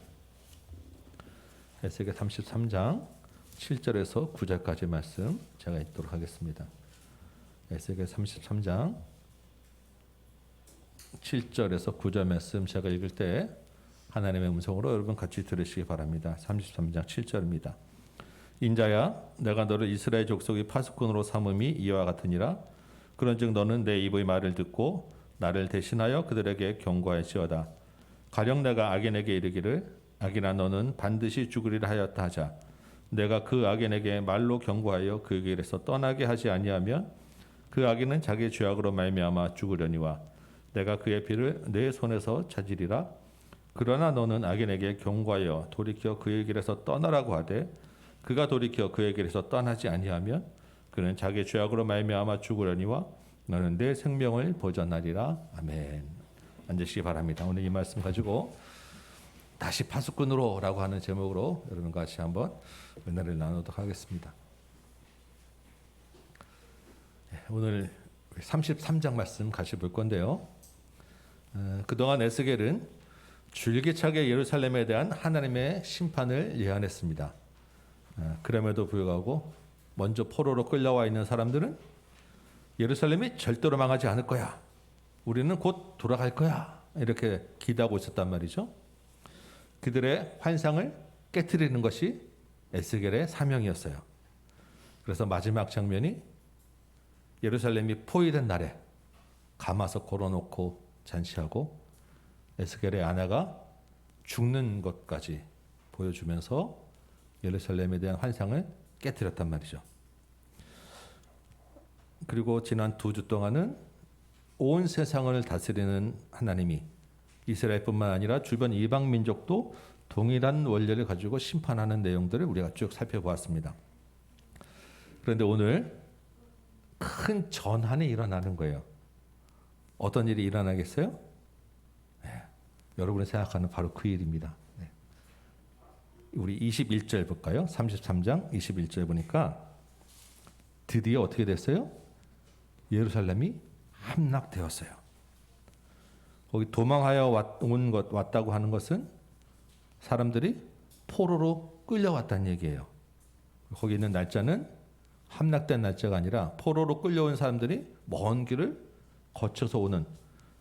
에스겔 33장 7절에서 9절까지 말씀 제가 읽도록 하겠습니다. 에스겔 33장 7절에서 9절 말씀 제가 읽을 때 하나님의 음성으로 여러분 같이 들으시기 바랍니다. 33장 7절입니다. 인자야 내가 너를 이스라엘 족속의 파수꾼으로 삼음이 이와 같으니라. 그런즉 너는 내 입의 말을 듣고 나를 대신하여 그들에게 경고할지어다. 가령 내가 악인에게 이르기를 악인아 너는 반드시 죽으리라 하였다 하자. 내가 그 악인에게 말로 경고하여 그 길에서 떠나게 하지 아니하면 그 악인은 자기 죄악으로 말미암아 죽으려니와 내가 그의 피를 내 손에서 찾으리라. 그러나 너는 악인에게 경고하여 돌이켜 그의 길에서 떠나라고 하되 그가 돌이켜 그의 길에서 떠나지 아니하면 그는 자기 죄악으로 말미암아 죽으려니와 너는 내 생명을 보전하리라. 아멘. 앉으시기 바랍니다. 오늘 이 말씀 가지고 다시 파수꾼으로라고 하는 제목으로 여러분과 같이 한번 은혜를 나누도록 하겠습니다. 오늘 33장 말씀 같이 볼 건데요. 그동안 에스겔은 줄기차게 예루살렘에 대한 하나님의 심판을 예언했습니다. 그럼에도 불구하고 먼저 포로로 끌려와 있는 사람들은 예루살렘이 절대로 망하지 않을 거야. 우리는 곧 돌아갈 거야. 이렇게 기대하고 있었단 말이죠. 그들의 환상을 깨트리는 것이 에스겔의 사명이었어요. 그래서 마지막 장면이 예루살렘이 포위된 날에 가마솥 걸어놓고 잔치하고 에스겔의 아내가 죽는 것까지 보여주면서 예루살렘에 대한 환상을 깨트렸단 말이죠. 그리고 지난 2주 동안은 온 세상을 다스리는 하나님이 이스라엘뿐만 아니라 주변 이방 민족도 동일한 원리를 가지고 심판하는 내용들을 우리가 쭉 살펴보았습니다. 그런데 오늘 큰 전환이 일어나는 거예요. 어떤 일이 일어나겠어요? 여러분이 생각하는 바로 그 일입니다. 우리 21절 볼까요? 33장 21절 보니까 드디어 어떻게 됐어요? 예루살렘이 함락되었어요. 거기 도망하여 왔다고 하는 것은 사람들이 포로로 끌려왔다는 얘기예요. 거기 있는 날짜는 함락된 날짜가 아니라 포로로 끌려온 사람들이 먼 길을 거쳐서 오는,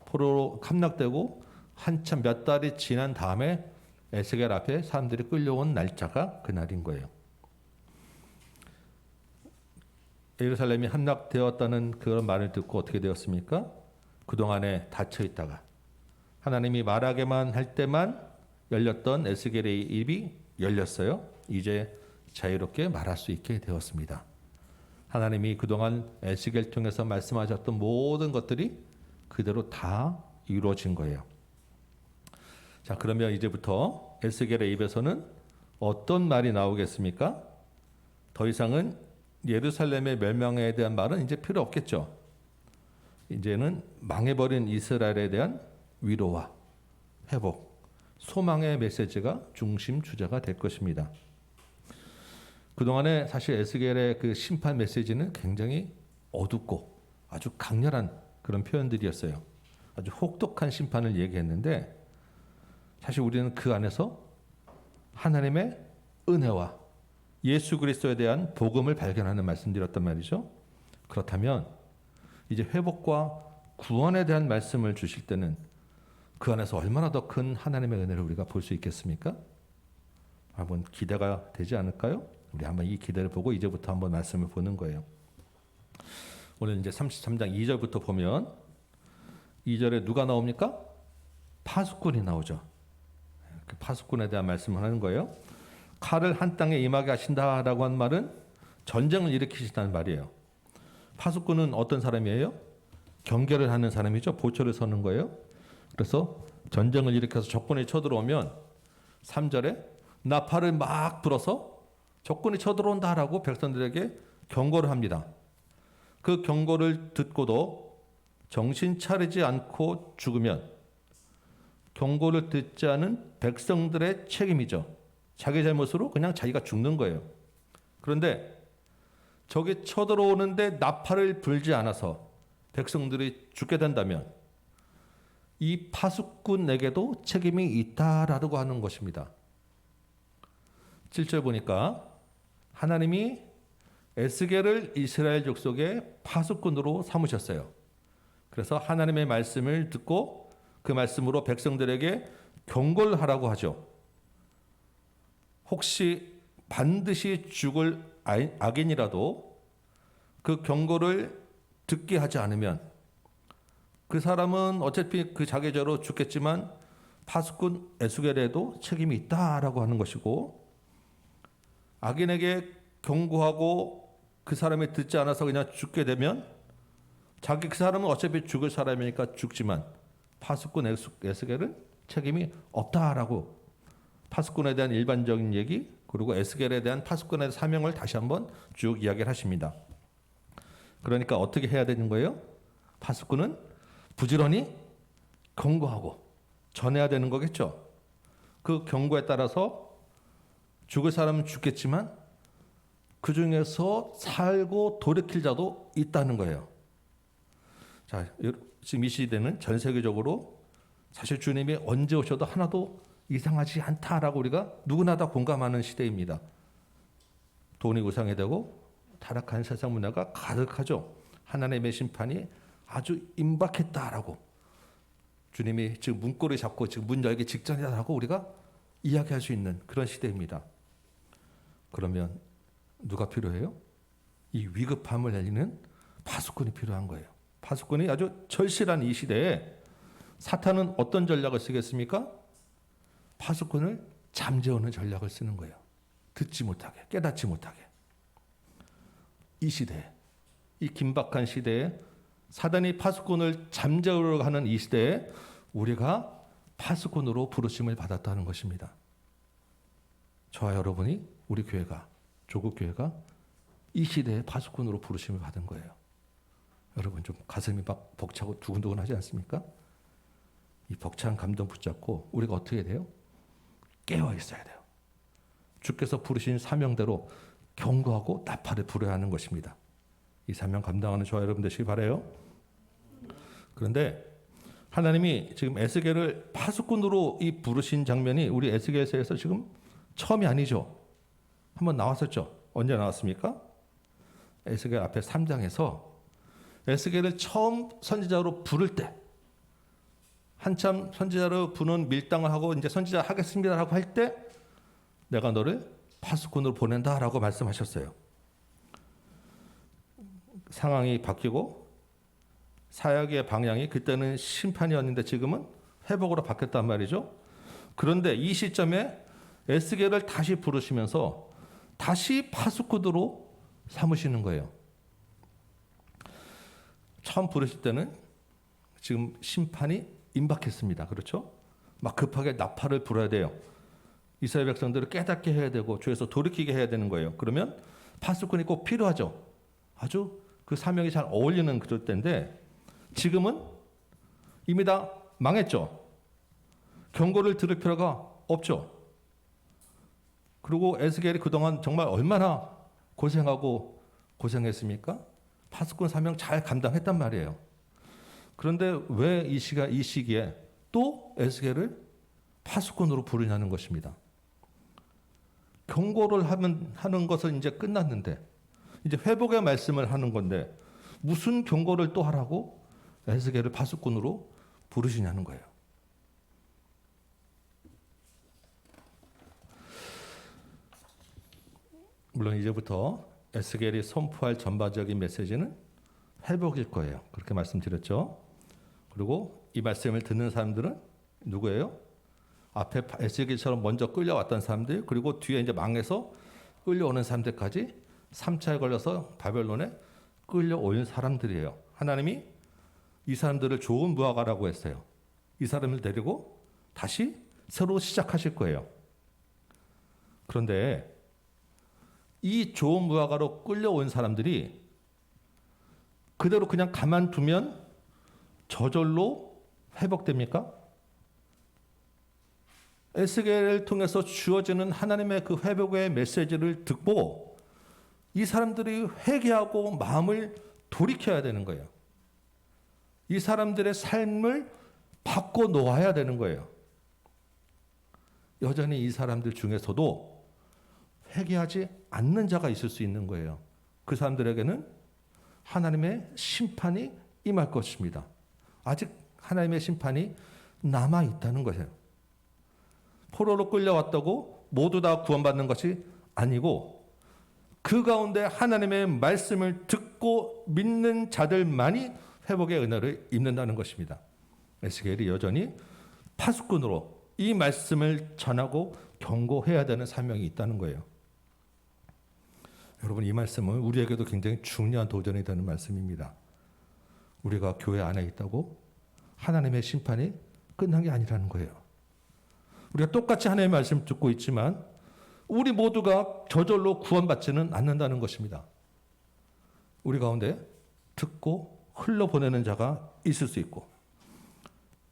포로로 함락되고 한참 몇 달이 지난 다음에 에스겔 앞에 사람들이 끌려온 날짜가 그날인 거예요. 예루살렘이 함락되었다는 그런 말을 듣고 어떻게 되었습니까? 그동안에 닫혀 있다가 하나님이 말하게만 할 때만 열렸던 에스겔의 입이 열렸어요. 이제 자유롭게 말할 수 있게 되었습니다. 하나님이 그동안 에스겔 통해서 말씀하셨던 모든 것들이 그대로 다 이루어진 거예요. 자, 그러면 이제부터 에스겔의 입에서는 어떤 말이 나오겠습니까? 더 이상은 예루살렘의 멸망에 대한 말은 이제 필요 없겠죠. 이제는 망해버린 이스라엘에 대한 위로와 회복, 소망의 메시지가 중심 주제가 될 것입니다. 그동안에 사실 에스겔의 그 심판 메시지는 굉장히 어둡고 아주 강렬한 그런 표현들이었어요. 아주 혹독한 심판을 얘기했는데 사실 우리는 그 안에서 하나님의 은혜와 예수 그리스도에 대한 복음을 발견하는 말씀드렸단 말이죠. 그렇다면 이제 회복과 구원에 대한 말씀을 주실 때는 그 안에서 얼마나 더 큰 하나님의 은혜를 우리가 볼 수 있겠습니까? 한번 기대가 되지 않을까요? 우리 한번 이 기대를 보고 이제부터 한번 말씀을 보는 거예요. 오늘 이제 33장 2절부터 보면 2절에 누가 나옵니까? 파수꾼이 나오죠. 그 파수꾼에 대한 말씀을 하는 거예요. 칼을 한 땅에 임하게 하신다라고 한 말은 전쟁을 일으키신다는 말이에요. 파수꾼은 어떤 사람이에요? 경계를 하는 사람이죠. 보초를 서는 거예요. 그래서 전쟁을 일으켜서 적군이 쳐들어오면 3절에 나팔을 막 불어서 적군이 쳐들어온다라고 백성들에게 경고를 합니다. 그 경고를 듣고도 정신 차리지 않고 죽으면 경고를 듣지 않은 백성들의 책임이죠. 자기 잘못으로 그냥 자기가 죽는 거예요. 그런데 저기 쳐들어오는데 나팔을 불지 않아서 백성들이 죽게 된다면 이 파수꾼에게도 책임이 있다라고 하는 것입니다. 7절 보니까 하나님이 에스겔을 이스라엘 족속의 파수꾼으로 삼으셨어요. 그래서 하나님의 말씀을 듣고 그 말씀으로 백성들에게 경고를 하라고 하죠. 혹시 반드시 죽을 악인이라도 그 경고를 듣게 하지 않으면 그 사람은 어차피 그 자기 죄로 죽겠지만 파수꾼 에스겔에도 책임이 있다라고 하는 것이고, 악인에게 경고하고 그 사람이 듣지 않아서 그냥 죽게 되면 자기 그 사람은 어차피 죽을 사람이니까 죽지만 파수꾼 에스겔은 책임이 없다라고 파수꾼에 대한 일반적인 얘기, 그리고 에스겔에 대한 파수꾼의 사명을 다시 한번 쭉 이야기를 하십니다. 그러니까 어떻게 해야 되는 거예요? 파수꾼은 부지런히 경고하고 전해야 되는 거겠죠. 그 경고에 따라서 죽을 사람은 죽겠지만 그 중에서 살고 돌이킬 자도 있다는 거예요. 자, 지금 이 시대는 전 세계적으로 사실 주님이 언제 오셔도 하나도 이상하지 않다라고 우리가 누구나 다 공감하는 시대입니다. 돈이 우상이 되고 타락한 세상 문화가 가득하죠. 하나님의 심판이 아주 임박했다라고 주님이 지금 문고리 잡고 지금 문 열기 직전이다라고 우리가 이야기할 수 있는 그런 시대입니다. 그러면 누가 필요해요? 이 위급함을 알리는 파수꾼이 필요한 거예요. 파수꾼이 아주 절실한 이 시대에 사탄은 어떤 전략을 쓰겠습니까? 파수꾼을 잠재우는 전략을 쓰는 거예요. 듣지 못하게, 깨닫지 못하게. 이 시대에, 이 긴박한 시대에 사단이 파수꾼을 잠재우려고 하는 이 시대에 우리가 파수꾼으로 부르심을 받았다는 것입니다. 저와 여러분이 우리 교회가, 조국 교회가 이 시대에 파수꾼으로 부르심을 받은 거예요. 여러분 좀 가슴이 막 벅차고 두근두근하지 않습니까? 이 벅찬 감동 붙잡고 우리가 어떻게 돼요? 깨어 있어야 돼요. 주께서 부르신 사명대로 경고하고 나팔을 불어야 하는 것입니다. 이 사명 감당하는 저와 여러분 되시기 바라요. 그런데 하나님이 지금 에스겔을 파수꾼으로 이 부르신 장면이 우리 에스겔서에서 지금 처음이 아니죠. 한번 나왔었죠. 언제 나왔습니까? 에스겔 앞에 3장에서 에스겔을 처음 선지자로 부를 때 한참 선지자로 부는 밀당을 하고 이제 선지자 하겠습니다라고 할 때 내가 너를 파수꾼으로 보낸다라고 말씀하셨어요. 상황이 바뀌고 사역의 방향이 그때는 심판이었는데 지금은 회복으로 바뀌었단 말이죠. 그런데 이 시점에 에스겔을 다시 부르시면서 다시 파수꾼으로 삼으시는 거예요. 처음 부르실 때는 지금 심판이 임박했습니다. 그렇죠? 막 급하게 나팔을 불어야 돼요. 이스라엘 백성들을 깨닫게 해야 되고 주에서 돌이키게 해야 되는 거예요. 그러면 파수꾼이 꼭 필요하죠. 아주 그 사명이 잘 어울리는 그럴 때인데 지금은 이미 다 망했죠. 경고를 들을 필요가 없죠. 그리고 에스겔이 그동안 정말 얼마나 고생하고 고생했습니까? 파수꾼 사명 잘 감당했단 말이에요. 그런데 왜 이 시기에 또 에스겔을 파수꾼으로 부르냐는 것입니다. 경고를 하는 것은 이제 끝났는데 이제 회복의 말씀을 하는 건데 무슨 경고를 또 하라고 에스겔을 파수꾼으로 부르시냐는 거예요. 물론 이제부터 에스겔이 선포할 전반적인 메시지는 회복일 거예요. 그렇게 말씀드렸죠. 그리고 이 말씀을 듣는 사람들은 누구예요? 앞에 에스겔처럼 먼저 끌려왔던 사람들, 그리고 뒤에 이제 망해서 끌려오는 사람들까지 3차에 걸려서 바벨론에 끌려온 사람들이에요. 하나님이 이 사람들을 좋은 무화과라고 했어요. 이 사람을 데리고 다시 새로 시작하실 거예요. 그런데 이 좋은 무화과로 끌려온 사람들이 그대로 그냥 가만두면 저절로 회복됩니까? 에스겔을 통해서 주어지는 하나님의 그 회복의 메시지를 듣고 이 사람들이 회개하고 마음을 돌이켜야 되는 거예요. 이 사람들의 삶을 바꿔 놓아야 되는 거예요. 여전히 이 사람들 중에서도 회개하지 않는 자가 있을 수 있는 거예요. 그 사람들에게는 하나님의 심판이 임할 것입니다. 아직 하나님의 심판이 남아 있다는 거예요. 포로로 끌려왔다고 모두 다 구원받는 것이 아니고 그 가운데 하나님의 말씀을 듣고 믿는 자들만이 회복의 은혜를 입는다는 것입니다. 에스겔이 여전히 파수꾼으로 이 말씀을 전하고 경고해야 되는 사명이 있다는 거예요. 여러분, 이 말씀은 우리에게도 굉장히 중요한 도전이 되는 말씀입니다. 우리가 교회 안에 있다고 하나님의 심판이 끝난 게 아니라는 거예요. 우리가 똑같이 하나님의 말씀 듣고 있지만 우리 모두가 저절로 구원받지는 않는다는 것입니다. 우리 가운데 듣고 흘러보내는 자가 있을 수 있고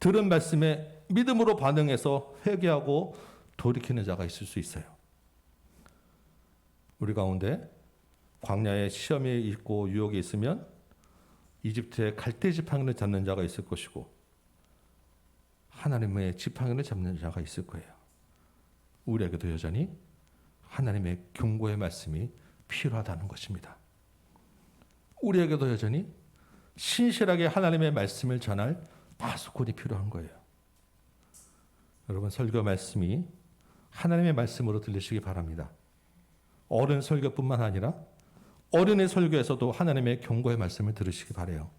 들은 말씀에 믿음으로 반응해서 회개하고 돌이키는 자가 있을 수 있어요. 우리 가운데 광야에 시험이 있고 유혹이 있으면 이집트의 갈대 지팡이를 잡는 자가 있을 것이고 하나님의 지팡이를 잡는 자가 있을 거예요. 우리에게도 여전히 하나님의 경고의 말씀이 필요하다는 것입니다. 우리에게도 여전히 신실하게 하나님의 말씀을 전할 파수꾼이 필요한 거예요. 여러분, 설교 말씀이 하나님의 말씀으로 들리시기 바랍니다. 어른 설교뿐만 아니라 어른의 설교에서도 하나님의 경고의 말씀을 들으시기 바라요.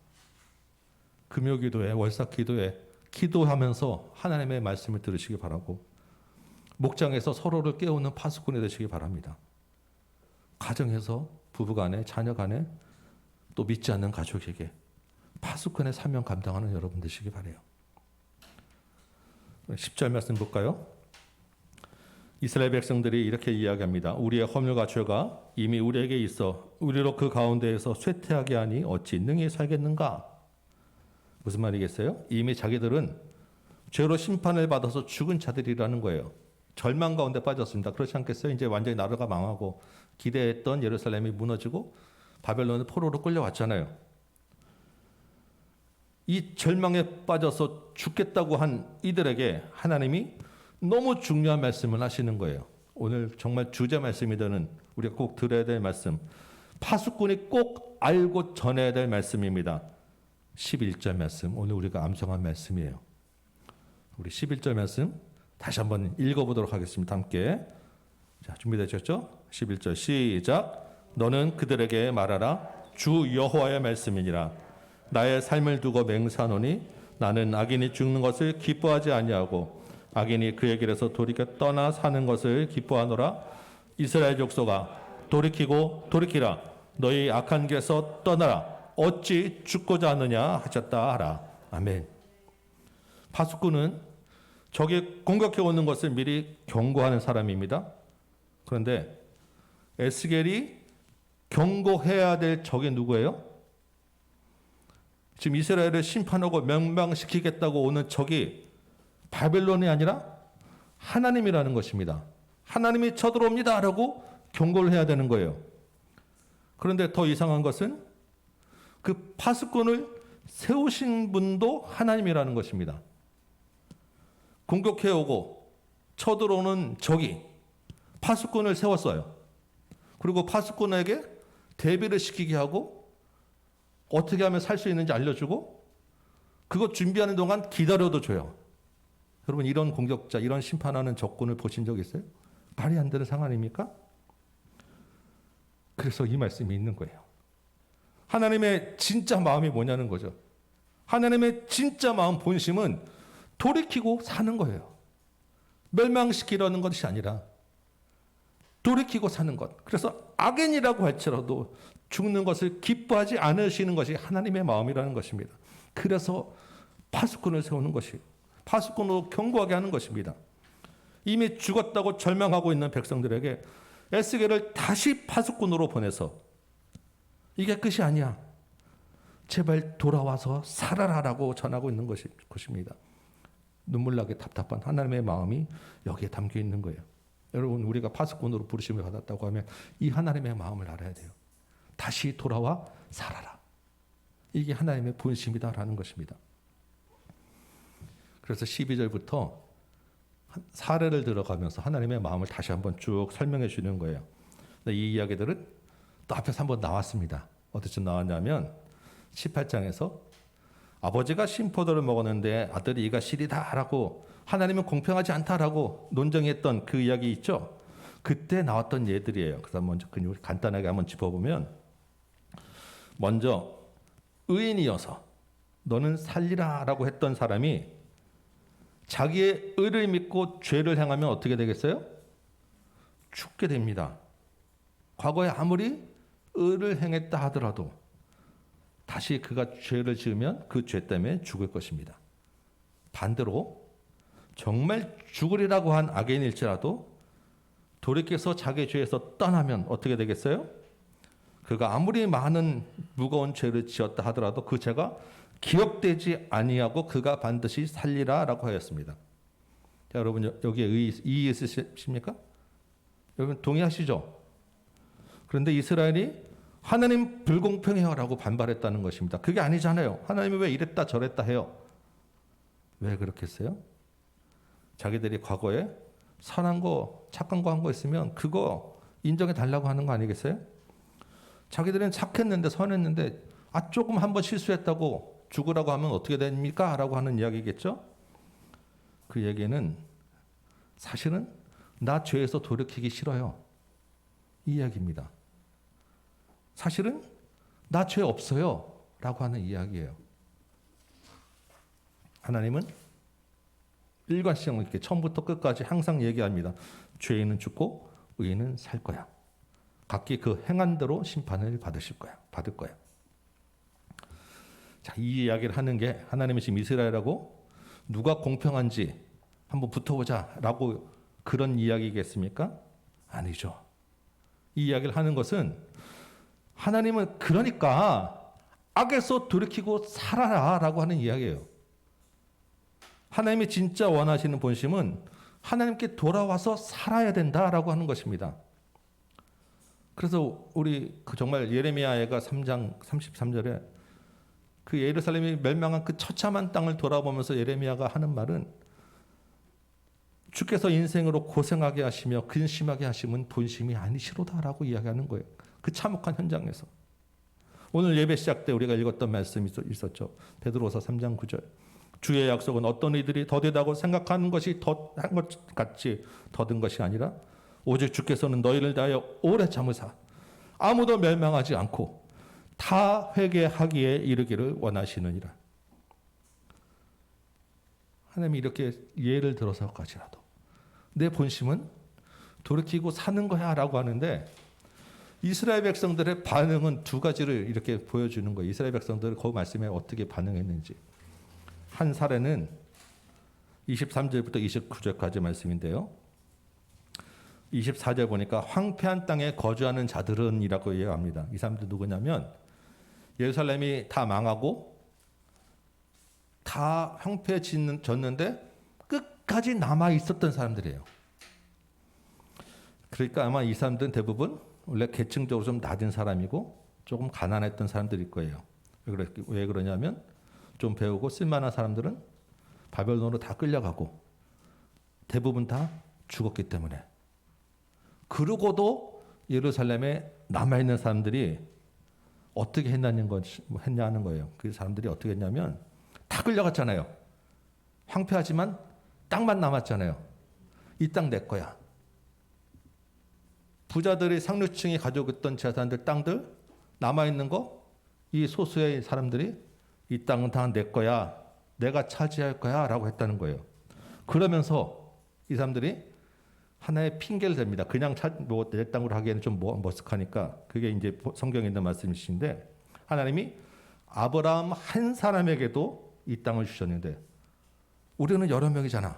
금요기도에, 월삭기도에 기도하면서 하나님의 말씀을 들으시기 바라고 목장에서 서로를 깨우는 파수꾼이 되시기 바랍니다. 가정에서 부부간에, 자녀간에, 또 믿지 않는 가족에게 파수꾼의 사명 감당하는 여러분 되시기 바라요. 10절 말씀 볼까요? 이스라엘 백성들이 이렇게 이야기합니다. 우리의 허물과 죄가 이미 우리에게 있어 우리로 그 가운데에서 쇠퇴하게 하니 어찌 능히 살겠는가? 무슨 말이겠어요? 이미 자기들은 죄로 심판을 받아서 죽은 자들이라는 거예요. 절망 가운데 빠졌습니다. 그렇지 않겠어요? 이제 완전히 나라가 망하고 기대했던 예루살렘이 무너지고 바벨론의 포로로 끌려왔잖아요. 이 절망에 빠져서 죽겠다고 한 이들에게 하나님이 너무 중요한 말씀을 하시는 거예요. 오늘 정말 주제 말씀이 되는 우리가 꼭 들어야 될 말씀, 파수꾼이 꼭 알고 전해야 될 말씀입니다. 11절 말씀, 오늘 우리가 암송한 말씀이에요. 우리 11절 말씀 다시 한번 읽어보도록 하겠습니다. 함께. 자, 준비되셨죠? 11절 시작. 너는 그들에게 말하라. 주 여호와의 말씀이니라. 나의 삶을 두고 맹세하노니 나는 악인이 죽는 것을 기뻐하지 아니하고 악인이 그의 길에서 돌이켜 떠나 사는 것을 기뻐하노라. 이스라엘 족속아, 돌이키고 돌이키라. 너희 악한 길에서 떠나라. 어찌 죽고자 하느냐 하셨다 하라. 아멘. 파수꾼은 적이 공격해 오는 것을 미리 경고하는 사람입니다. 그런데 에스겔이 경고해야 될 적이 누구예요? 지금 이스라엘을 심판하고 멸망시키겠다고 오는 적이 바벨론이 아니라 하나님이라는 것입니다. 하나님이 쳐들어옵니다 라고 경고를 해야 되는 거예요. 그런데 더 이상한 것은 그 파수꾼을 세우신 분도 하나님이라는 것입니다. 공격해오고 쳐들어오는 적이 파수꾼을 세웠어요. 그리고 파수꾼에게 대비를 시키게 하고 어떻게 하면 살 수 있는지 알려주고 그거 준비하는 동안 기다려도 줘요. 여러분, 이런 공격자, 이런 심판하는 적군을 보신 적 있어요? 말이 안 되는 상황입니까? 그래서 이 말씀이 있는 거예요. 하나님의 진짜 마음이 뭐냐는 거죠. 하나님의 진짜 마음 본심은 돌이키고 사는 거예요. 멸망시키려는 것이 아니라 돌이키고 사는 것. 그래서 악인이라고 할지라도 죽는 것을 기뻐하지 않으시는 것이 하나님의 마음이라는 것입니다. 그래서 파수꾼을 세우는 것이, 파수꾼으로 경고하게 하는 것입니다. 이미 죽었다고 절망하고 있는 백성들에게 에스겔을 다시 파수꾼으로 보내서 이게 끝이 아니야. 제발 돌아와서 살아라라고 전하고 있는 것입니다. 눈물나게 답답한 하나님의 마음이 여기에 담겨 있는 거예요. 여러분, 우리가 파수꾼으로 부르심을 받았다고 하면 이 하나님의 마음을 알아야 돼요. 다시 돌아와 살아라. 이게 하나님의 본심이다라는 것입니다. 그래서 12절부터 사례를 들어가면서 하나님의 마음을 다시 한번 쭉 설명해 주는 거예요. 이 이야기들은 또 앞에서 한번 나왔습니다. 어디서 나왔냐면 18장에서 아버지가 신포도를 먹었는데 아들이 이가 씨리다라고 하나님은 공평하지 않다라고 논쟁했던 그 이야기 있죠. 그때 나왔던 예들이에요. 그래서 먼저 간단하게 한번 짚어보면, 먼저 의인이어서 너는 살리라라고 했던 사람이 자기의 의를 믿고 죄를 행하면 어떻게 되겠어요? 죽게 됩니다. 과거에 아무리 의를 행했다 하더라도 다시 그가 죄를 지으면 그 죄 때문에 죽을 것입니다. 반대로 정말 죽으리라고 한 악인일지라도 돌이켜서 자기 죄에서 떠나면 어떻게 되겠어요? 그가 아무리 많은 무거운 죄를 지었다 하더라도 그 죄가 기억되지 아니하고 그가 반드시 살리라라고 하였습니다. 자, 여러분 여기에 이의 있으십니까? 여러분 동의하시죠? 그런데 이스라엘이 하나님 불공평해요라고 반발했다는 것입니다. 그게 아니잖아요. 하나님이 왜 이랬다 저랬다 해요? 왜 그렇게 했어요? 자기들이 과거에 선한 거, 착한 거 한 거 있으면 그거 인정해 달라고 하는 거 아니겠어요? 자기들은 착했는데 선했는데 조금 한번 실수했다고 죽으라고 하면 어떻게 됩니까? 라고 하는 이야기겠죠? 그 얘기는 사실은 나 죄에서 돌이키기 싫어요. 이 이야기입니다. 사실은 나 죄 없어요. 라고 하는 이야기예요. 하나님은 일관성 있게 처음부터 끝까지 항상 얘기합니다. 죄인은 죽고 의인은 살 거야. 각기 그 행한 대로 심판을 받을 거야. 자, 이 이야기를 하는 게 하나님이 지금 이스라엘하고 누가 공평한지 한번 붙어보자라고 그런 이야기겠습니까? 아니죠. 이 이야기를 하는 것은 하나님은 그러니까 악에서 돌이키고 살아라라고 하는 이야기예요. 하나님이 진짜 원하시는 본심은 하나님께 돌아와서 살아야 된다라고 하는 것입니다. 그래서 우리 정말 예레미야가 3장 33절에 그 예루살렘이 멸망한 그 처참한 땅을 돌아보면서 예레미야가 하는 말은 주께서 인생으로 고생하게 하시며 근심하게 하심은 본심이 아니시로다라고 이야기하는 거예요. 그 참혹한 현장에서. 오늘 예배 시작 때 우리가 읽었던 말씀이 있었죠. 베드로서 3장 9절. 주의 약속은 어떤 이들이 더디다고 생각하는 것이 더한 것 같이 더든 것이 아니라 오직 주께서는 너희를 대하여 오래 참으사 아무도 멸망하지 않고 다 회개하기에 이르기를 원하시느니라. 하나님이 이렇게 예를 들어서까지라도 내 본심은 돌이키고 사는 거야 라고 하는데 이스라엘 백성들의 반응은 두 가지를 이렇게 보여주는 거예요. 이스라엘 백성들은 그 말씀에 어떻게 반응했는지. 한 사례는 23절부터 29절까지 말씀인데요. 24절 보니까 황폐한 땅에 거주하는 자들은 이라고 이야기합니다. 이 사람들 누구냐면 예루살렘이 다 망하고 다 황폐해졌는데 끝까지 남아 있었던 사람들이에요. 그러니까 아마 이 사람들은 대부분 원래 계층적으로 좀 낮은 사람이고 조금 가난했던 사람들일 거예요. 왜 그러냐면 좀 배우고 쓸만한 사람들은 바벨론으로 다 끌려가고 대부분 다 죽었기 때문에. 그러고도 예루살렘에 남아있는 사람들이 어떻게 했냐는 거예요. 그 사람들이 어떻게 했냐면 다 끌려갔잖아요. 황폐하지만 땅만 남았잖아요. 이 땅 내 거야. 부자들이 상류층이 가지고 있던 재산들, 땅들 남아있는 거 이 소수의 사람들이 이 땅은 다 내 거야. 내가 차지할 거야 라고 했다는 거예요. 그러면서 이 사람들이 하나의 핑계를 댑니다. 그냥 내 땅으로 하기에는 좀 머쓱하니까 그게 이제 성경에 있는 말씀이신데 하나님이 아브라함 한 사람에게도 이 땅을 주셨는데 우리는 여러 명이잖아.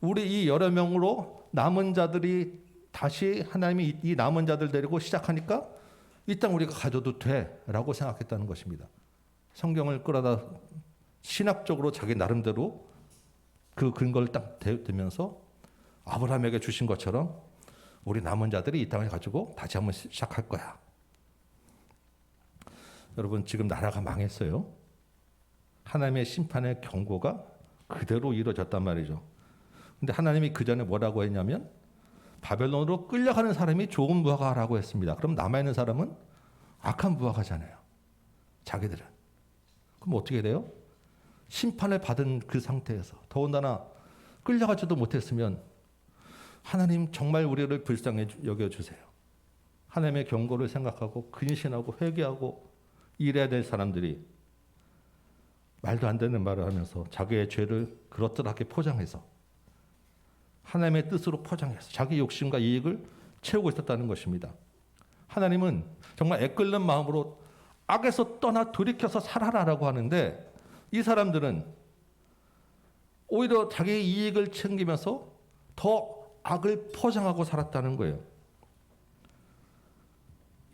우리 이 여러 명으로 남은 자들이 다시 하나님이 이 남은 자들 데리고 시작하니까 이 땅 우리가 가져도 돼라고 생각했다는 것입니다. 성경을 끌어다 신학적으로 자기 나름대로 그 근거를 딱 대면서 아브라함에게 주신 것처럼 우리 남은 자들이 이 땅을 가지고 다시 한번 시작할 거야. 여러분 지금 나라가 망했어요. 하나님의 심판의 경고가 그대로 이루어졌단 말이죠. 근데 하나님이 그 전에 뭐라고 했냐면 바벨론으로 끌려가는 사람이 좋은 무화과라고 했습니다. 그럼 남아있는 사람은 악한 무화과잖아요. 자기들은. 그럼 어떻게 돼요? 심판을 받은 그 상태에서 더군다나 끌려가지도 못했으면 하나님 정말 우리를 불쌍히 여겨주세요. 하나님의 경고를 생각하고 근신하고 회개하고 이래야 될 사람들이 말도 안 되는 말을 하면서 자기의 죄를 그렇듯하게 포장해서 하나님의 뜻으로 포장해서 자기 욕심과 이익을 채우고 있었다는 것입니다. 하나님은 정말 애끓는 마음으로 악에서 떠나 돌이켜서 살아라라고 하는데 이 사람들은 오히려 자기의 이익을 챙기면서 더 악을 포장하고 살았다는 거예요.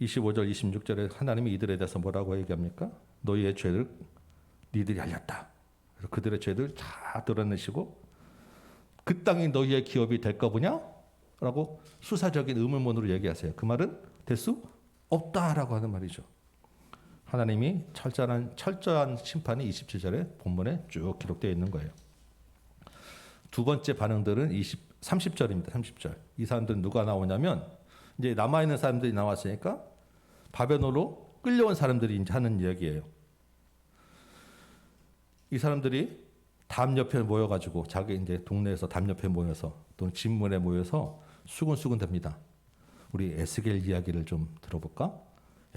25절, 26절에 하나님이 이들에 대해서 뭐라고 얘기합니까? 너희의 죄를 니들이 알렸다. 그래서 그들의 죄를 다 드러내시고 그 땅이 너희의 기업이 될까 보냐? 라고 수사적인 의문문으로 얘기하세요. 그 말은 될 수 없다라고 하는 말이죠. 하나님이 철저한 심판이 27절에 본문에 쭉 기록되어 있는 거예요. 두 번째 반응들은 30절입니다. 30절. 이 사람들은 누가 나오냐면 이제 남아있는 사람들이 나왔으니까 바벨론으로 끌려온 사람들이 이제 하는 이야기예요. 이 사람들이 담 옆에 모여가지고 자기 이제 동네에서 담 옆에 모여서 또는 집문에 모여서 수근수근 됩니다. 우리 에스겔 이야기를 좀 들어볼까?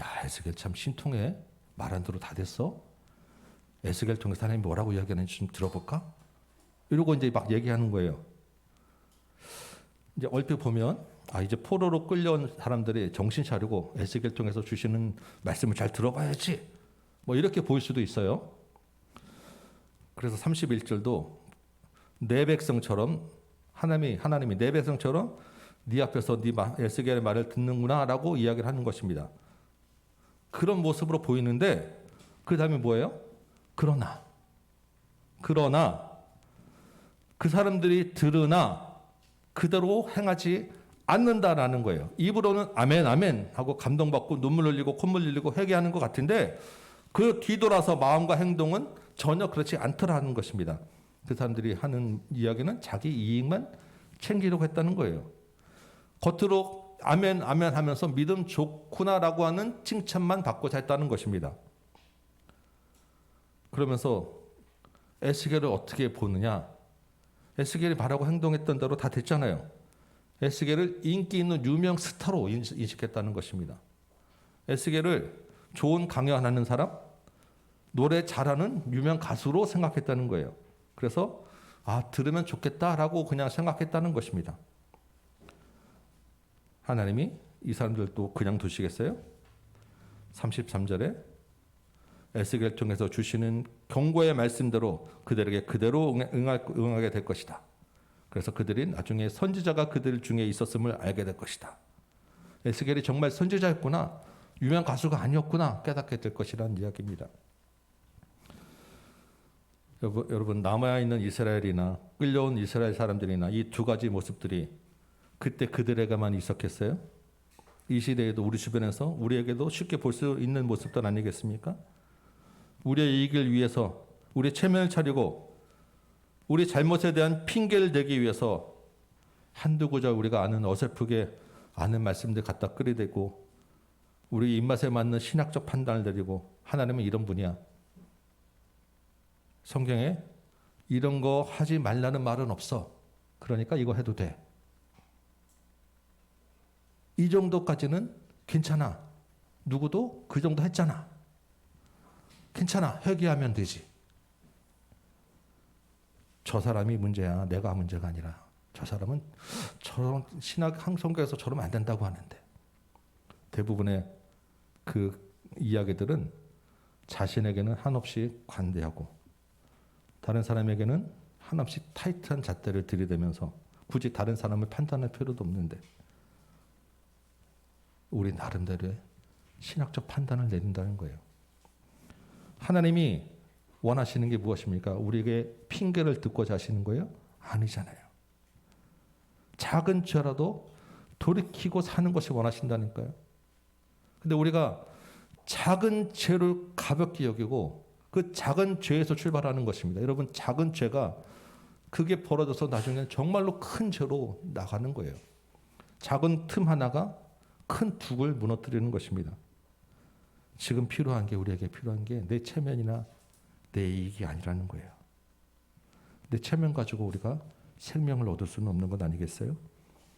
야, 에스겔 참 신통해. 말 안 들어 다 됐어. 에스겔 통해서 하나님이 뭐라고 이야기하는지 좀 들어볼까? 이러고 이제 막 얘기하는 거예요. 이제 얼핏 보면 이제 포로로 끌려온 사람들이 정신 차리고 에스겔 통해서 주시는 말씀을 잘 들어봐야지. 뭐 이렇게 보일 수도 있어요. 그래서 31절도 내 백성처럼 하나님이 내 백성처럼 네 앞에서 네 에스겔의 말을 듣는구나라고 이야기를 하는 것입니다. 그런 모습으로 보이는데 그 다음에 뭐예요? 그러나 그 사람들이 들으나 그대로 행하지 않는다라는 거예요. 입으로는 아멘 아멘 하고 감동받고 눈물 흘리고 콧물 흘리고 회개하는 것 같은데 그 뒤돌아서 마음과 행동은 전혀 그렇지 않더라는 것입니다. 그 사람들이 하는 이야기는 자기 이익만 챙기려고 했다는 거예요. 겉으로 아멘 아멘 하면서 믿음 좋구나라고 하는 칭찬만 받고자 했다는 것입니다. 그러면서 에스겔을 어떻게 보느냐? 에스겔이 바라고 행동했던 대로 다 됐잖아요. 에스겔을 인기 있는 유명 스타로 인식했다는 것입니다. 에스겔을 좋은 강연하는 사람, 노래 잘하는 유명 가수로 생각했다는 거예요. 그래서 들으면 좋겠다라고 그냥 생각했다는 것입니다. 하나님이 이 사람들도 그냥 두시겠어요? 33절에 에스겔 통해서 주시는 경고의 말씀대로 그들에게 그대로 응하게 될 것이다. 그래서 그들이 나중에 선지자가 그들 중에 있었음을 알게 될 것이다. 에스겔이 정말 선지자였구나, 유명 가수가 아니었구나 깨닫게 될 것이라는 이야기입니다. 여러분 남아있는 이스라엘이나 끌려온 이스라엘 사람들이나 이 두 가지 모습들이 그때 그들에게만 있었겠어요? 이 시대에도 우리 주변에서 우리에게도 쉽게 볼 수 있는 모습들 아니겠습니까? 우리의 이익을 위해서 우리의 체면을 차리고 우리 잘못에 대한 핑계를 대기 위해서 한두 구절 우리가 아는 어설프게 아는 말씀들 갖다 끌어대고 우리 입맛에 맞는 신학적 판단을 내리고 하나님은 이런 분이야. 성경에 이런 거 하지 말라는 말은 없어. 그러니까 이거 해도 돼. 이 정도까지는 괜찮아. 누구도 그 정도 했잖아. 괜찮아. 회개하면 되지. 저 사람이 문제야. 내가 문제가 아니라 저 사람은 저런 신학 성경에서 저러면 안 된다고 하는데 대부분의 그 이야기들은 자신에게는 한없이 관대하고 다른 사람에게는 한없이 타이트한 잣대를 들이대면서 굳이 다른 사람을 판단할 필요도 없는데 우리 나름대로의 신학적 판단을 내린다는 거예요. 하나님이 원하시는 게 무엇입니까? 우리에게 핑계를 듣고자 하시는 거예요? 아니잖아요. 작은 죄라도 돌이키고 사는 것이 원하신다니까요. 근데 우리가 작은 죄를 가볍게 여기고 그 작은 죄에서 출발하는 것입니다. 여러분 작은 죄가 그게 벌어져서 나중에 정말로 큰 죄로 나가는 거예요. 작은 틈 하나가 큰 둑을 무너뜨리는 것입니다. 지금 필요한 게 우리에게 필요한 게 내 체면이나 내 이익이 아니라는 거예요. 내 체면 가지고 우리가 생명을 얻을 수는 없는 것 아니겠어요?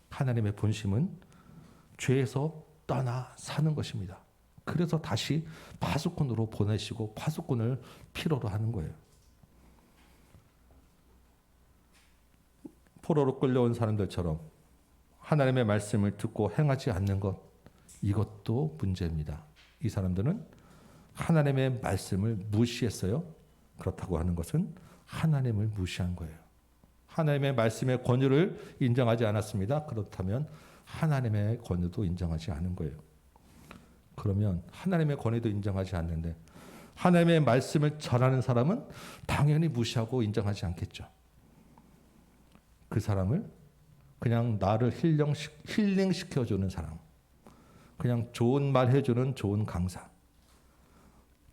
하나님의 본심은 죄에서 떠나 사는 것입니다. 그래서 다시 파수꾼으로 보내시고 파수꾼을 필요로 하는 거예요. 포로로 끌려온 사람들처럼 하나님의 말씀을 듣고 행하지 않는 것, 이것도 문제입니다. 이 사람들은 하나님의 말씀을 무시했어요. 그렇다고 하는 것은 하나님을 무시한 거예요. 하나님의 말씀의 권위를 인정하지 않았습니다. 그렇다면 하나님의 권위도 인정하지 않은 거예요. 그러면 하나님의 권위도 인정하지 않는데 하나님의 말씀을 전하는 사람은 당연히 무시하고 인정하지 않겠죠. 그 사람을 그냥 나를 힐링시켜주는 사람, 그냥 좋은 말 해주는 좋은 강사,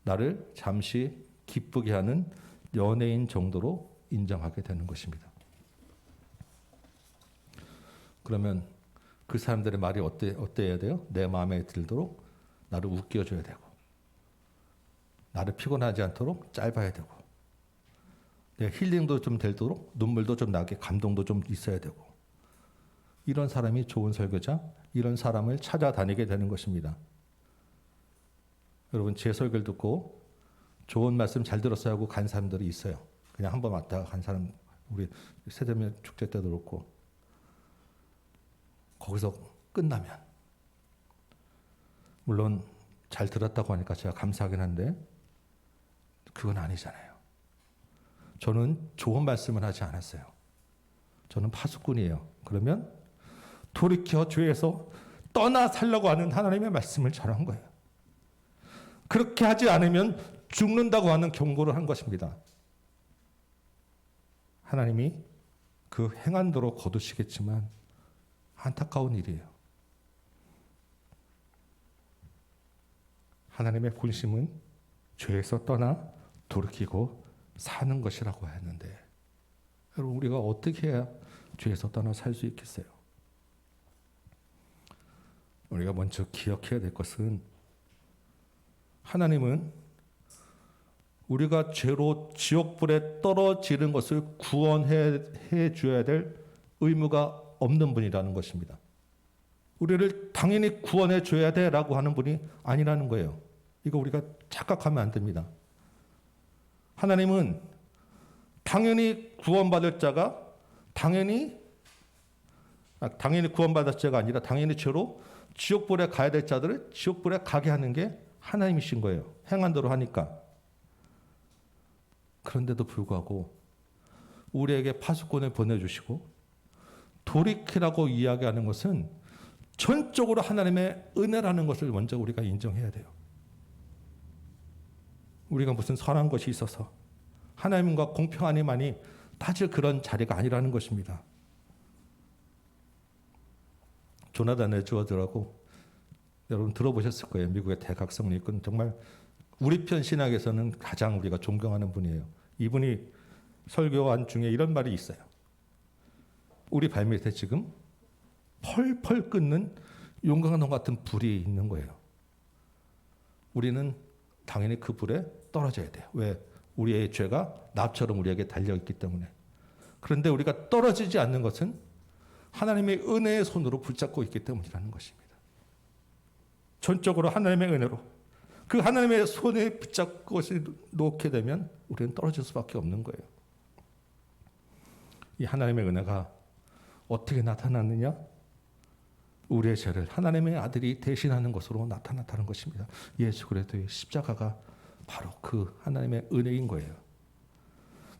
나를 잠시 기쁘게 하는 연예인 정도로 인정하게 되는 것입니다. 그러면 그 사람들의 말이 어때야 돼요? 내 마음에 들도록 나를 웃겨줘야 되고, 나를 피곤하지 않도록 짧아야 되고, 내 힐링도 좀 되도록 눈물도 좀 나게 감동도 좀 있어야 되고, 이런 사람이 좋은 설교자, 이런 사람을 찾아다니게 되는 것입니다. 여러분, 제 설교를 듣고 좋은 말씀 잘 들었어요 하고 간 사람들이 있어요. 그냥 한번 왔다가 간 사람, 우리 세대면 축제 때도 그렇고, 거기서 끝나면 물론 잘 들었다고 하니까 제가 감사하긴 한데 그건 아니잖아요. 저는 좋은 말씀을 하지 않았어요. 저는 파수꾼이에요. 그러면 돌이켜 죄에서 떠나 살려고 하는 하나님의 말씀을 전한 거예요. 그렇게 하지 않으면 죽는다고 하는 경고를 한 것입니다. 하나님이 그 행한대로 거두시겠지만 안타까운 일이에요. 하나님의 본심은 죄에서 떠나 돌이키고 사는 것이라고 했는데, 여러분, 우리가 어떻게 해야 죄에서 떠나 살 수 있겠어요? 우리가 먼저 기억해야 될 것은, 하나님은 우리가 죄로 지옥불에 떨어지는 것을 구원해 줘야 될 의무가 없는 분이라는 것입니다. 우리를 당연히 구원해 줘야 돼라고 하는 분이 아니라는 거예요. 이거 우리가 착각하면 안 됩니다. 하나님은 당연히 구원받을 자가 당연히 구원받을 자가 아니라 당연히 죄로 지옥불에 가야 될 자들을 지옥불에 가게 하는 게 하나님이신 거예요. 행한 대로 하니까. 그런데도 불구하고 우리에게 파수꾼을 보내주시고 돌이키라고 이야기하는 것은 전적으로 하나님의 은혜라는 것을 먼저 우리가 인정해야 돼요. 우리가 무슨 선한 것이 있어서 하나님과 공평하니만이 따질 그런 자리가 아니라는 것입니다. 조나단 에드워드라고 여러분 들어보셨을 거예요. 미국의 대각성 리꾼, 정말 우리 편 신학에서는 가장 우리가 존경하는 분이에요. 이분이 설교한 중에 이런 말이 있어요. 우리 발밑에 지금 펄펄 끓는 용광로 같은 불이 있는 거예요. 우리는 당연히 그 불에 떨어져야 돼요. 왜? 우리의 죄가 납처럼 우리에게 달려있기 때문에. 그런데 우리가 떨어지지 않는 것은 하나님의 은혜의 손으로 붙잡고 있기 때문이라는 것입니다. 전적으로 하나님의 은혜로 그 하나님의 손에 붙잡고 놓게 되면 우리는 떨어질 수밖에 없는 거예요. 이 하나님의 은혜가 어떻게 나타났느냐? 우리의 죄를 하나님의 아들이 대신하는 것으로 나타났다는 것입니다. 예수 그리스도의 십자가가 바로 그 하나님의 은혜인 거예요.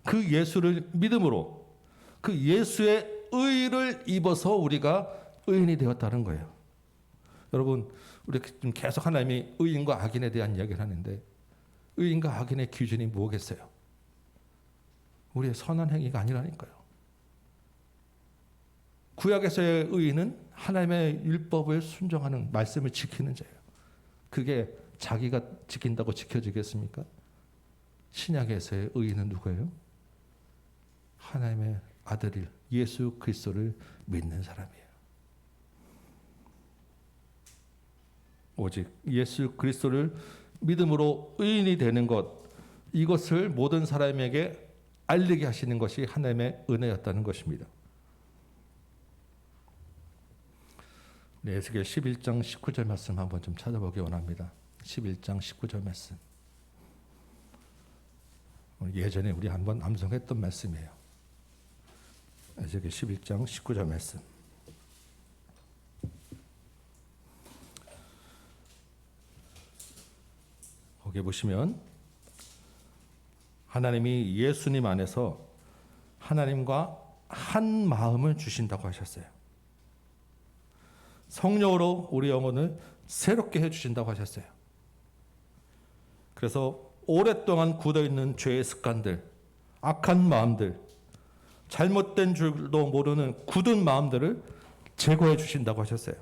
그 예수를 믿음으로 그 예수의 의를 입어서 우리가 의인이 되었다는 거예요. 여러분, 우리가 지금 계속 하나님이 의인과 악인에 대한 이야기를 하는데 의인과 악인의 기준이 뭐겠어요? 우리의 선한 행위가 아니라니까요. 구약에서의 의인은 하나님의 율법을 순종하는, 말씀을 지키는 자예요. 그게 자기가 지킨다고 지켜지겠습니까? 신약에서의 의인은 누구예요? 하나님의 아들 예수 그리스도를 믿는 사람이에요. 오직 예수 그리스도를 믿음으로 의인이 되는 것, 이것을 모든 사람에게 알리게 하시는 것이 하나님의 은혜였다는 것입니다. 에스겔 11장 19절 말씀 한번 좀 찾아보기 원합니다. 11장 19절 말씀. 예전에 우리 한번 암송했던 말씀이에요. 에스겔 11장 19절 말씀. 거기 보시면 하나님이 예수님 안에서 하나님과 한 마음을 주신다고 하셨어요. 성령으로 우리 영혼을 새롭게 해주신다고 하셨어요. 그래서 오랫동안 굳어있는 죄의 습관들, 악한 마음들, 잘못된 줄도 모르는 굳은 마음들을 제거해 주신다고 하셨어요.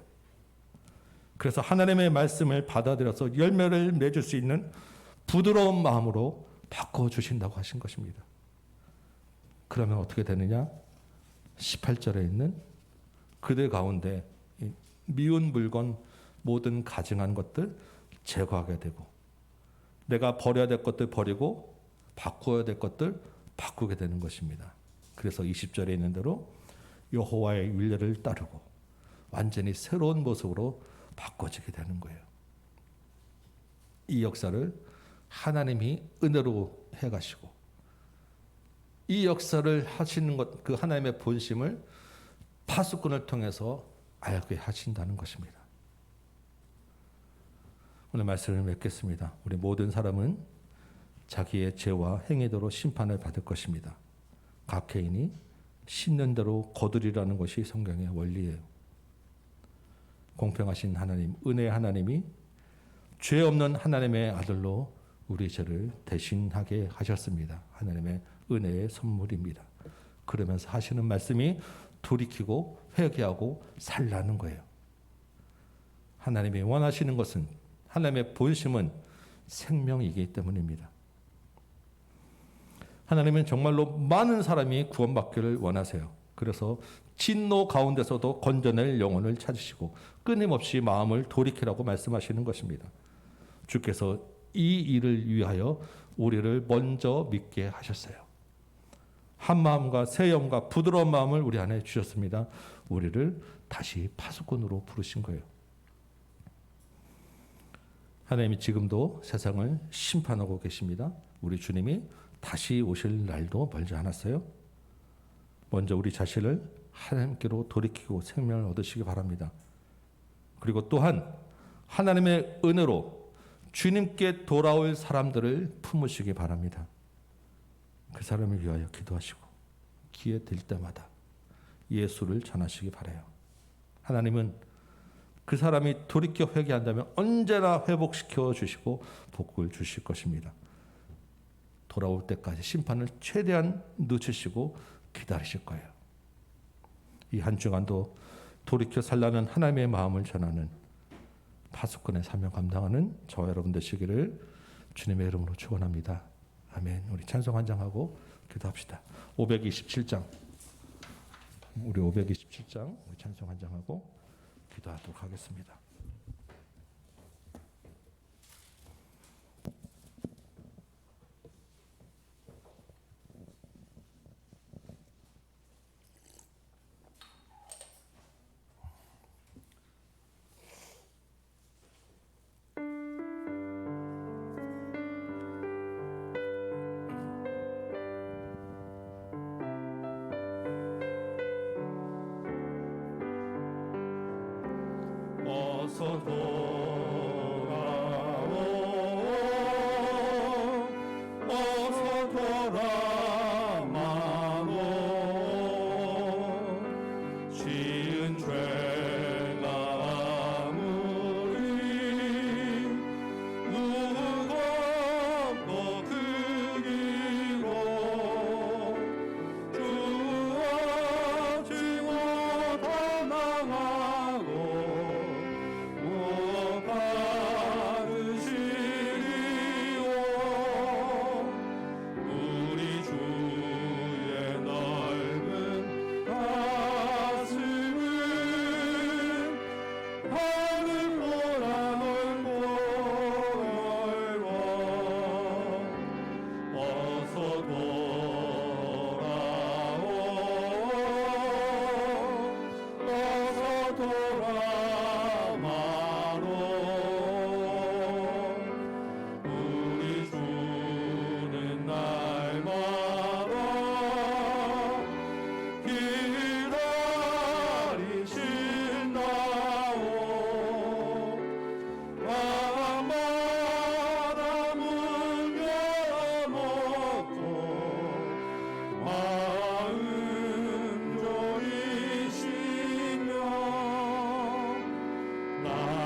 그래서 하나님의 말씀을 받아들여서 열매를 맺을 수 있는 부드러운 마음으로 바꿔주신다고 하신 것입니다. 그러면 어떻게 되느냐? 18절에 있는 그들 가운데 미운 물건 모든 가증한 것들 제거하게 되고 내가 버려야 될 것들 버리고 바꾸어야 될 것들 바꾸게 되는 것입니다. 그래서 20절에 있는 대로 여호와의 율례를 따르고 완전히 새로운 모습으로 바꿔지게 되는 거예요. 이 역사를 하나님이 은혜로 해가시고 이 역사를 하시는 것, 그 하나님의 본심을 파수꾼을 통해서 알게 하신다는 것입니다. 오늘 말씀을 맺겠습니다. 우리 모든 사람은 자기의 죄와 행위대로 심판을 받을 것입니다. 각 개인이 심는 대로 거두리라는 것이 성경의 원리예요. 공평하신 하나님, 은혜의 하나님이 죄 없는 하나님의 아들로 우리 죄를 대신하게 하셨습니다. 하나님의 은혜의 선물입니다. 그러면서 하시는 말씀이 돌이키고 회개하고 살라는 거예요. 하나님이 원하시는 것은, 하나님의 본심은 생명이기 때문입니다. 하나님은 정말로 많은 사람이 구원받기를 원하세요. 그래서 진노 가운데서도 건져낼 영혼을 찾으시고 끊임없이 마음을 돌이키라고 말씀하시는 것입니다. 주께서 이 일을 위하여 우리를 먼저 믿게 하셨어요. 한 마음과 새 영과 부드러운 마음을 우리 안에 주셨습니다. 우리를 다시 파수꾼으로 부르신 거예요. 하나님이 지금도 세상을 심판하고 계십니다. 우리 주님이 다시 오실 날도 멀지 않았어요. 먼저 우리 자신을 하나님께로 돌이키고 생명을 얻으시기 바랍니다. 그리고 또한 하나님의 은혜로 주님께 돌아올 사람들을 품으시기 바랍니다. 그 사람을 위하여 기도하시고 기회 될 때마다 예수를 전하시기 바라요. 하나님은 그 사람이 돌이켜 회개한다면 언제나 회복시켜 주시고 복을 주실 것입니다. 돌아올 때까지 심판을 최대한 늦추시고 기다리실 거예요. 이 한 주간도 돌이켜 살라는 하나님의 마음을 전하는 파수꾼의 사명 감당하는 저와 여러분 되시기를 주님의 이름으로 축원합니다. 아멘. 우리 찬송 한 장하고 기도합시다. 527장 우리 527장 우리 찬송 한 장하고 기도하도록 하겠습니다. 어서 돌아오 어서 돌아마오 지은 죄가 아무리 무겁고 크기로 주어지 못한 망하고 우리 주의 넓은 가슴은 하늘보다 넓고 넓어 어서 돌아오 어서 돌아마로 우리 주는 날마다 기다리신다오 밤마다 문 열어놓고 마음 조이시며 나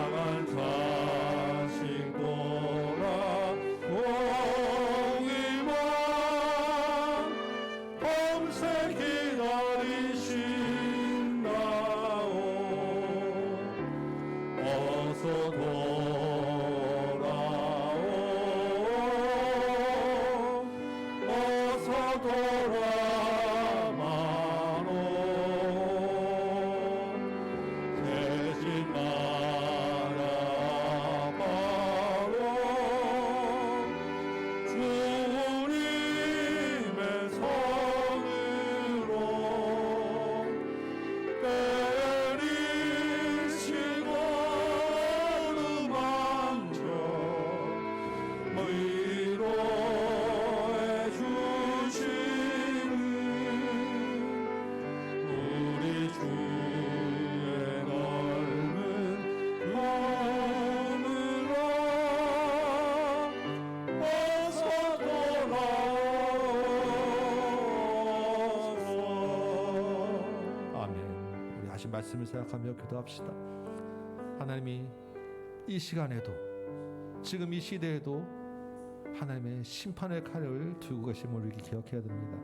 주신 말씀을 생각하며 기도합시다. 하나님이 이 시간에도 지금 이 시대에도 하나님의 심판의 칼을 들고 계심을 우리 기억해야 됩니다.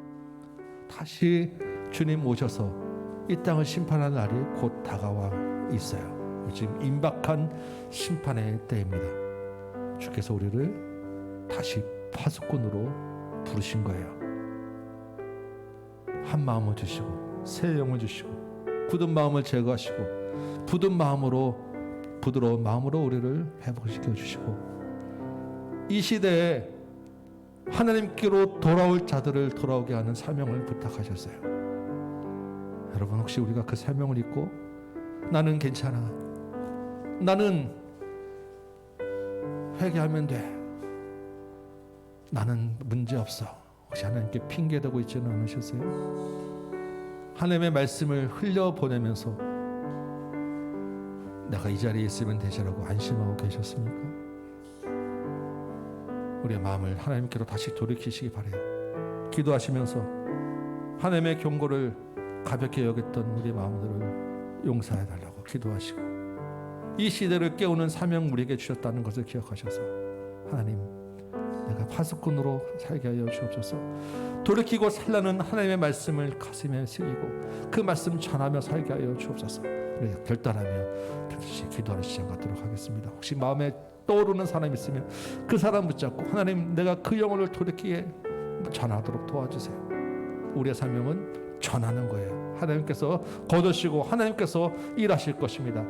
다시 주님 오셔서 이 땅을 심판하는 날이 곧 다가와 있어요. 지금 임박한 심판의 때입니다. 주께서 우리를 다시 파수꾼으로 부르신 거예요. 한 마음을 주시고 새 영을 주시고 굳은 마음을 제거하시고 부드러운 마음으로 우리를 회복시켜 주시고 이 시대에 하나님께로 돌아올 자들을 돌아오게 하는 사명을 부탁하셨어요. 여러분, 혹시 우리가 그 사명을 잊고 나는 괜찮아, 나는 회개하면 돼, 나는 문제없어, 혹시 하나님께 핑계대고 있지는 않으셨어요? 하나님의 말씀을 흘려보내면서 내가 이 자리에 있으면 되시라고 안심하고 계셨습니까? 우리의 마음을 하나님께로 다시 돌이키시기 바라요. 기도하시면서 하나님의 경고를 가볍게 여겼던 우리의 마음들을 용서해달라고 기도하시고 이 시대를 깨우는 사명 우리에게 주셨다는 것을 기억하셔서 하나님, 내가 파수꾼으로 살게 하여 주옵소서. 돌이키고 살라는 하나님의 말씀을 가슴에 새기고 그 말씀 전하며 살게 하여 주옵소서. 우리가 결단하며 다시 기도하는 시간 갖도록 하겠습니다. 혹시 마음에 떠오르는 사람 있으면 그 사람 붙잡고 하나님, 내가 그 영혼을 돌이키게 전하도록 도와주세요. 우리의 사명은 전하는 거예요. 하나님께서 거두시고 하나님께서 일하실 것입니다.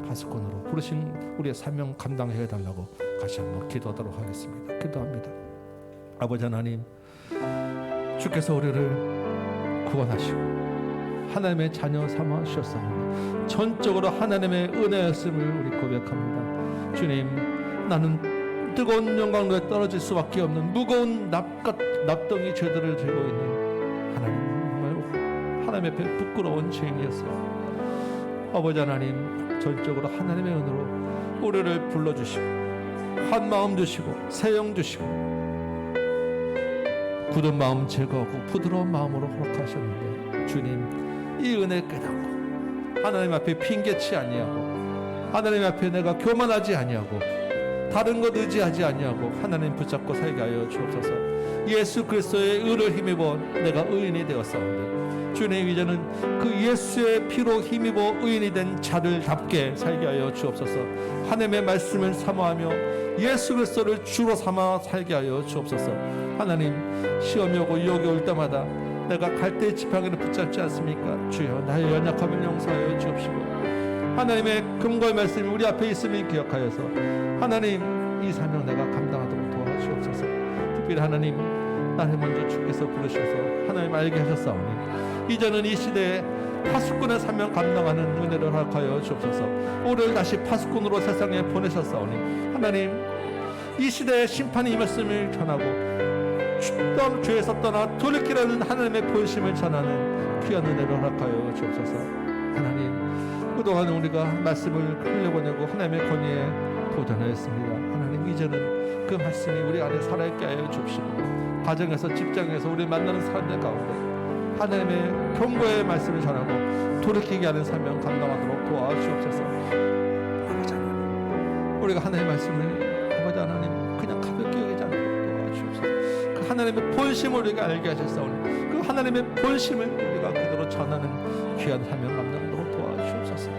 파수꾼으로 부르신 우리의 사명 감당해 달라고 다시 한번 기도하도록 하겠습니다. 기도합니다. 아버지 하나님, 주께서 우리를 구원하시고 하나님의 자녀 삼아 주셨사오니 전적으로 하나님의 은혜였음을 우리 고백합니다. 주님, 나는 뜨거운 영광로에 떨어질 수밖에 없는 무거운 납덩이 죄들을 지고 있는 하나님 앞에 부끄러운 죄인이었어요. 아버지 하나님, 전적으로 하나님의 은혜로 우리를 불러주시고 한 마음 주시고 새 영 주시고 굳은 마음 제거하고 부드러운 마음으로 허락하셨는데, 주님, 이 은혜 깨닫고 하나님 앞에 핑계치 아니하고 하나님 앞에 내가 교만하지 아니하고 다른 것 의지하지 아니하고 하나님 붙잡고 살게 하여 주옵소서. 예수 그리스도의 의를 힘입어 내가 의인이 되었사오니 주님, 이제는 그 예수의 피로 힘입어 의인이 된 자들답게 살게 하여 주옵소서. 하나님의 말씀을 사모하며 예수 그리스도를 주로 삼아 살게 하여 주옵소서. 하나님, 시험이 오고 유혹이 올 때마다 내가 갈대의 지팡이를 붙잡지 않습니까? 주여, 나의 연약함을 용서하여 주옵시고 하나님의 금고의 말씀이 우리 앞에 있음을 기억하여서 하나님, 이 사명 내가 감당하도록 도와주옵소서. 특별히 하나님, 나를 먼저 주께서 부르셔서 하나님 알게 하셨사오니 이제는 이 시대에 파수꾼의 사명 감당하는 은혜를 허락하여 주옵소서. 우리를 다시 파수꾼으로 세상에 보내셨사오니 하나님, 이 시대에 심판이 임했음을 전하고 죄에서 떠나 돌이키라는 하나님의 본심을 전하는 귀한 은혜를 허락하여 주옵소서. 하나님, 그동안 우리가 말씀을 흘려보내고 하나님의 권위에 도전하였습니다. 하나님, 이제는 그 말씀이 우리 안에 살아있게 하여 주옵시고 가정에서 직장에서 우리 만나는 사람들 가운데 하나님의 경고의 말씀을 전하고 돌이키게 하는 사명 감당하도록 도와주옵소서. 아버지 하나님, 우리가 하나님의 말씀을 아버지 하나님 그냥 가볍게 여기지 않도록 도와주옵소서. 그 하나님의 본심을 우리가 알게 하셨사오니 그 하나님의 본심을 우리가 그대로 전하는 귀한 사명 감당하도록 도와주옵소서.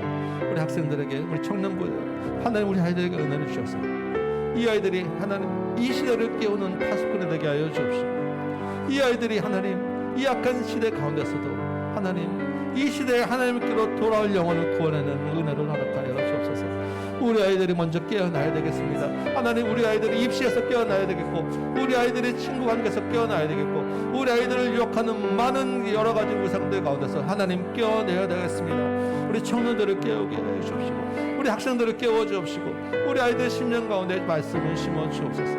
우리 학생들에게, 우리 청년부에 하나님 우리 아이들에게 은혜를 주셔서 이 아이들이 하나님 이 시대를 깨우는 파수꾼이 되게 하여 주옵시고 이 아이들이 하나님 이 악한 시대 가운데서도 하나님 이 시대에 하나님께로 돌아올 영혼을 구원하는 은혜를 허락하여 주옵소서. 우리 아이들이 먼저 깨어나야 되겠습니다. 하나님, 우리 아이들이 입시에서 깨어나야 되겠고 우리 아이들이 친구 관계에서 깨어나야 되겠고 우리 아이들을 유혹하는 많은 여러 가지 우상들 가운데서 하나님 깨어내야 되겠습니다. 우리 청년들을 깨우게 해 주옵시고 우리 학생들을 깨워 주옵시고 우리 아이들 심령 가운데 말씀을 심어 주옵소서.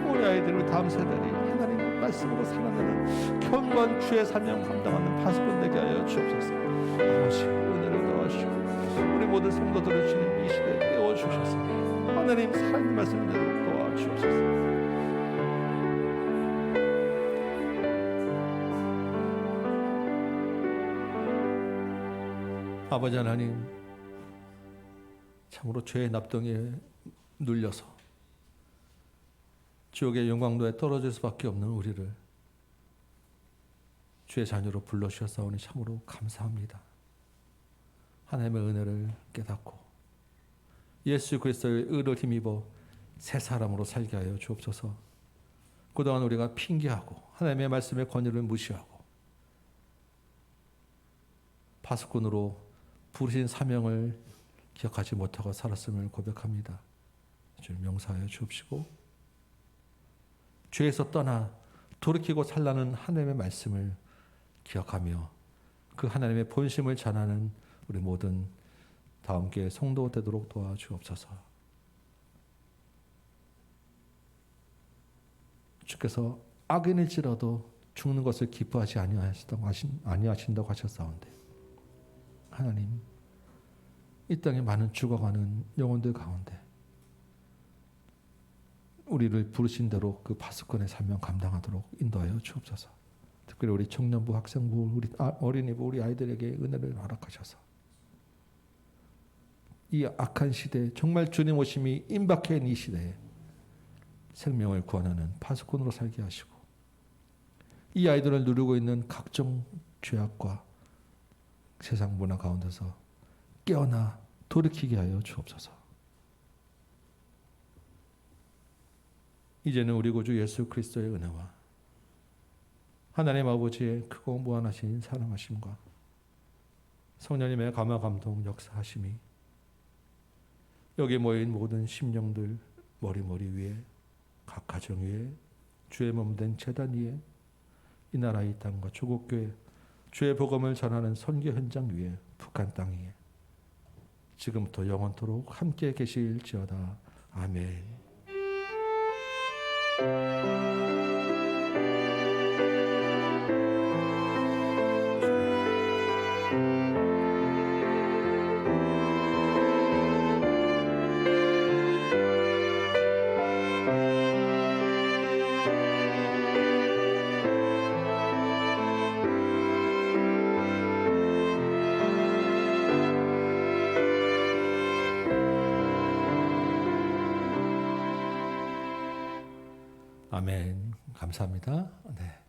우리 아이들을 다음 세대들이 하나님 말씀으로 살아내는 견고한 주의 사명 감당하는 파수꾼 되게 하여 주옵소서. 아버지, 은혜를 더하시고 우리 모든 성도들을 주님 이 시대에 깨워 주셔서 하나님 살아있는 말씀대로 도와주옵소서. 아버지 하나님, 참으로 죄의 납덩이에 눌려서 지옥의 영광도에 떨어질 수밖에 없는 우리를 주의 자녀로 불러주셨사오니 참으로 감사합니다. 하나님의 은혜를 깨닫고 예수 그리스도의 의를 힘입어 새 사람으로 살게 하여 주옵소서. 그동안 우리가 핑계하고 하나님의 말씀의 권위를 무시하고 파수꾼으로 부르신 사명을 기억하지 못하고 살았음을 고백합니다. 주님 용서하여 주옵시고 죄에서 떠나 돌이키고 살라는 하나님의 말씀을 기억하며 그 하나님의 본심을 전하는 우리 모든 다음 기회 성도 되도록 도와주옵소서. 주께서 악인일지라도 죽는 것을 기뻐하지 아니하신다고 하셨사온데 하나님, 이 땅에 많은 죽어가는 영혼들 가운데 우리를 부르신 대로 그 파수꾼의 사명 감당하도록 인도하여 주옵소서. 특별히 우리 청년부, 학생부, 우리 어린이부, 우리 아이들에게 은혜를 허락하셔서 이 악한 시대에 정말 주님 오심이 임박해 있는 이 시대에 생명을 구원하는 파수꾼으로 살게 하시고 이 아이들을 누리고 있는 각종 죄악과 세상 문화 가운데서 깨어나 돌이키게 하여 주옵소서. 이제는 우리 구주 예수 그리스도의 은혜와 하나님 아버지의 크고 무한하신 사랑하심과 성령님의 감화 감동 역사하심이 여기 모인 모든 심령들 머리 위에 각 가정 위에 주의 몸된 제단 위에 이 나라 이 땅과 조국교회 주의 복음을 전하는 선교 현장 위에 북한 땅 위에 지금부터 영원토록 함께 계실지어다. 아멘. 아멘. 감사합니다. 네.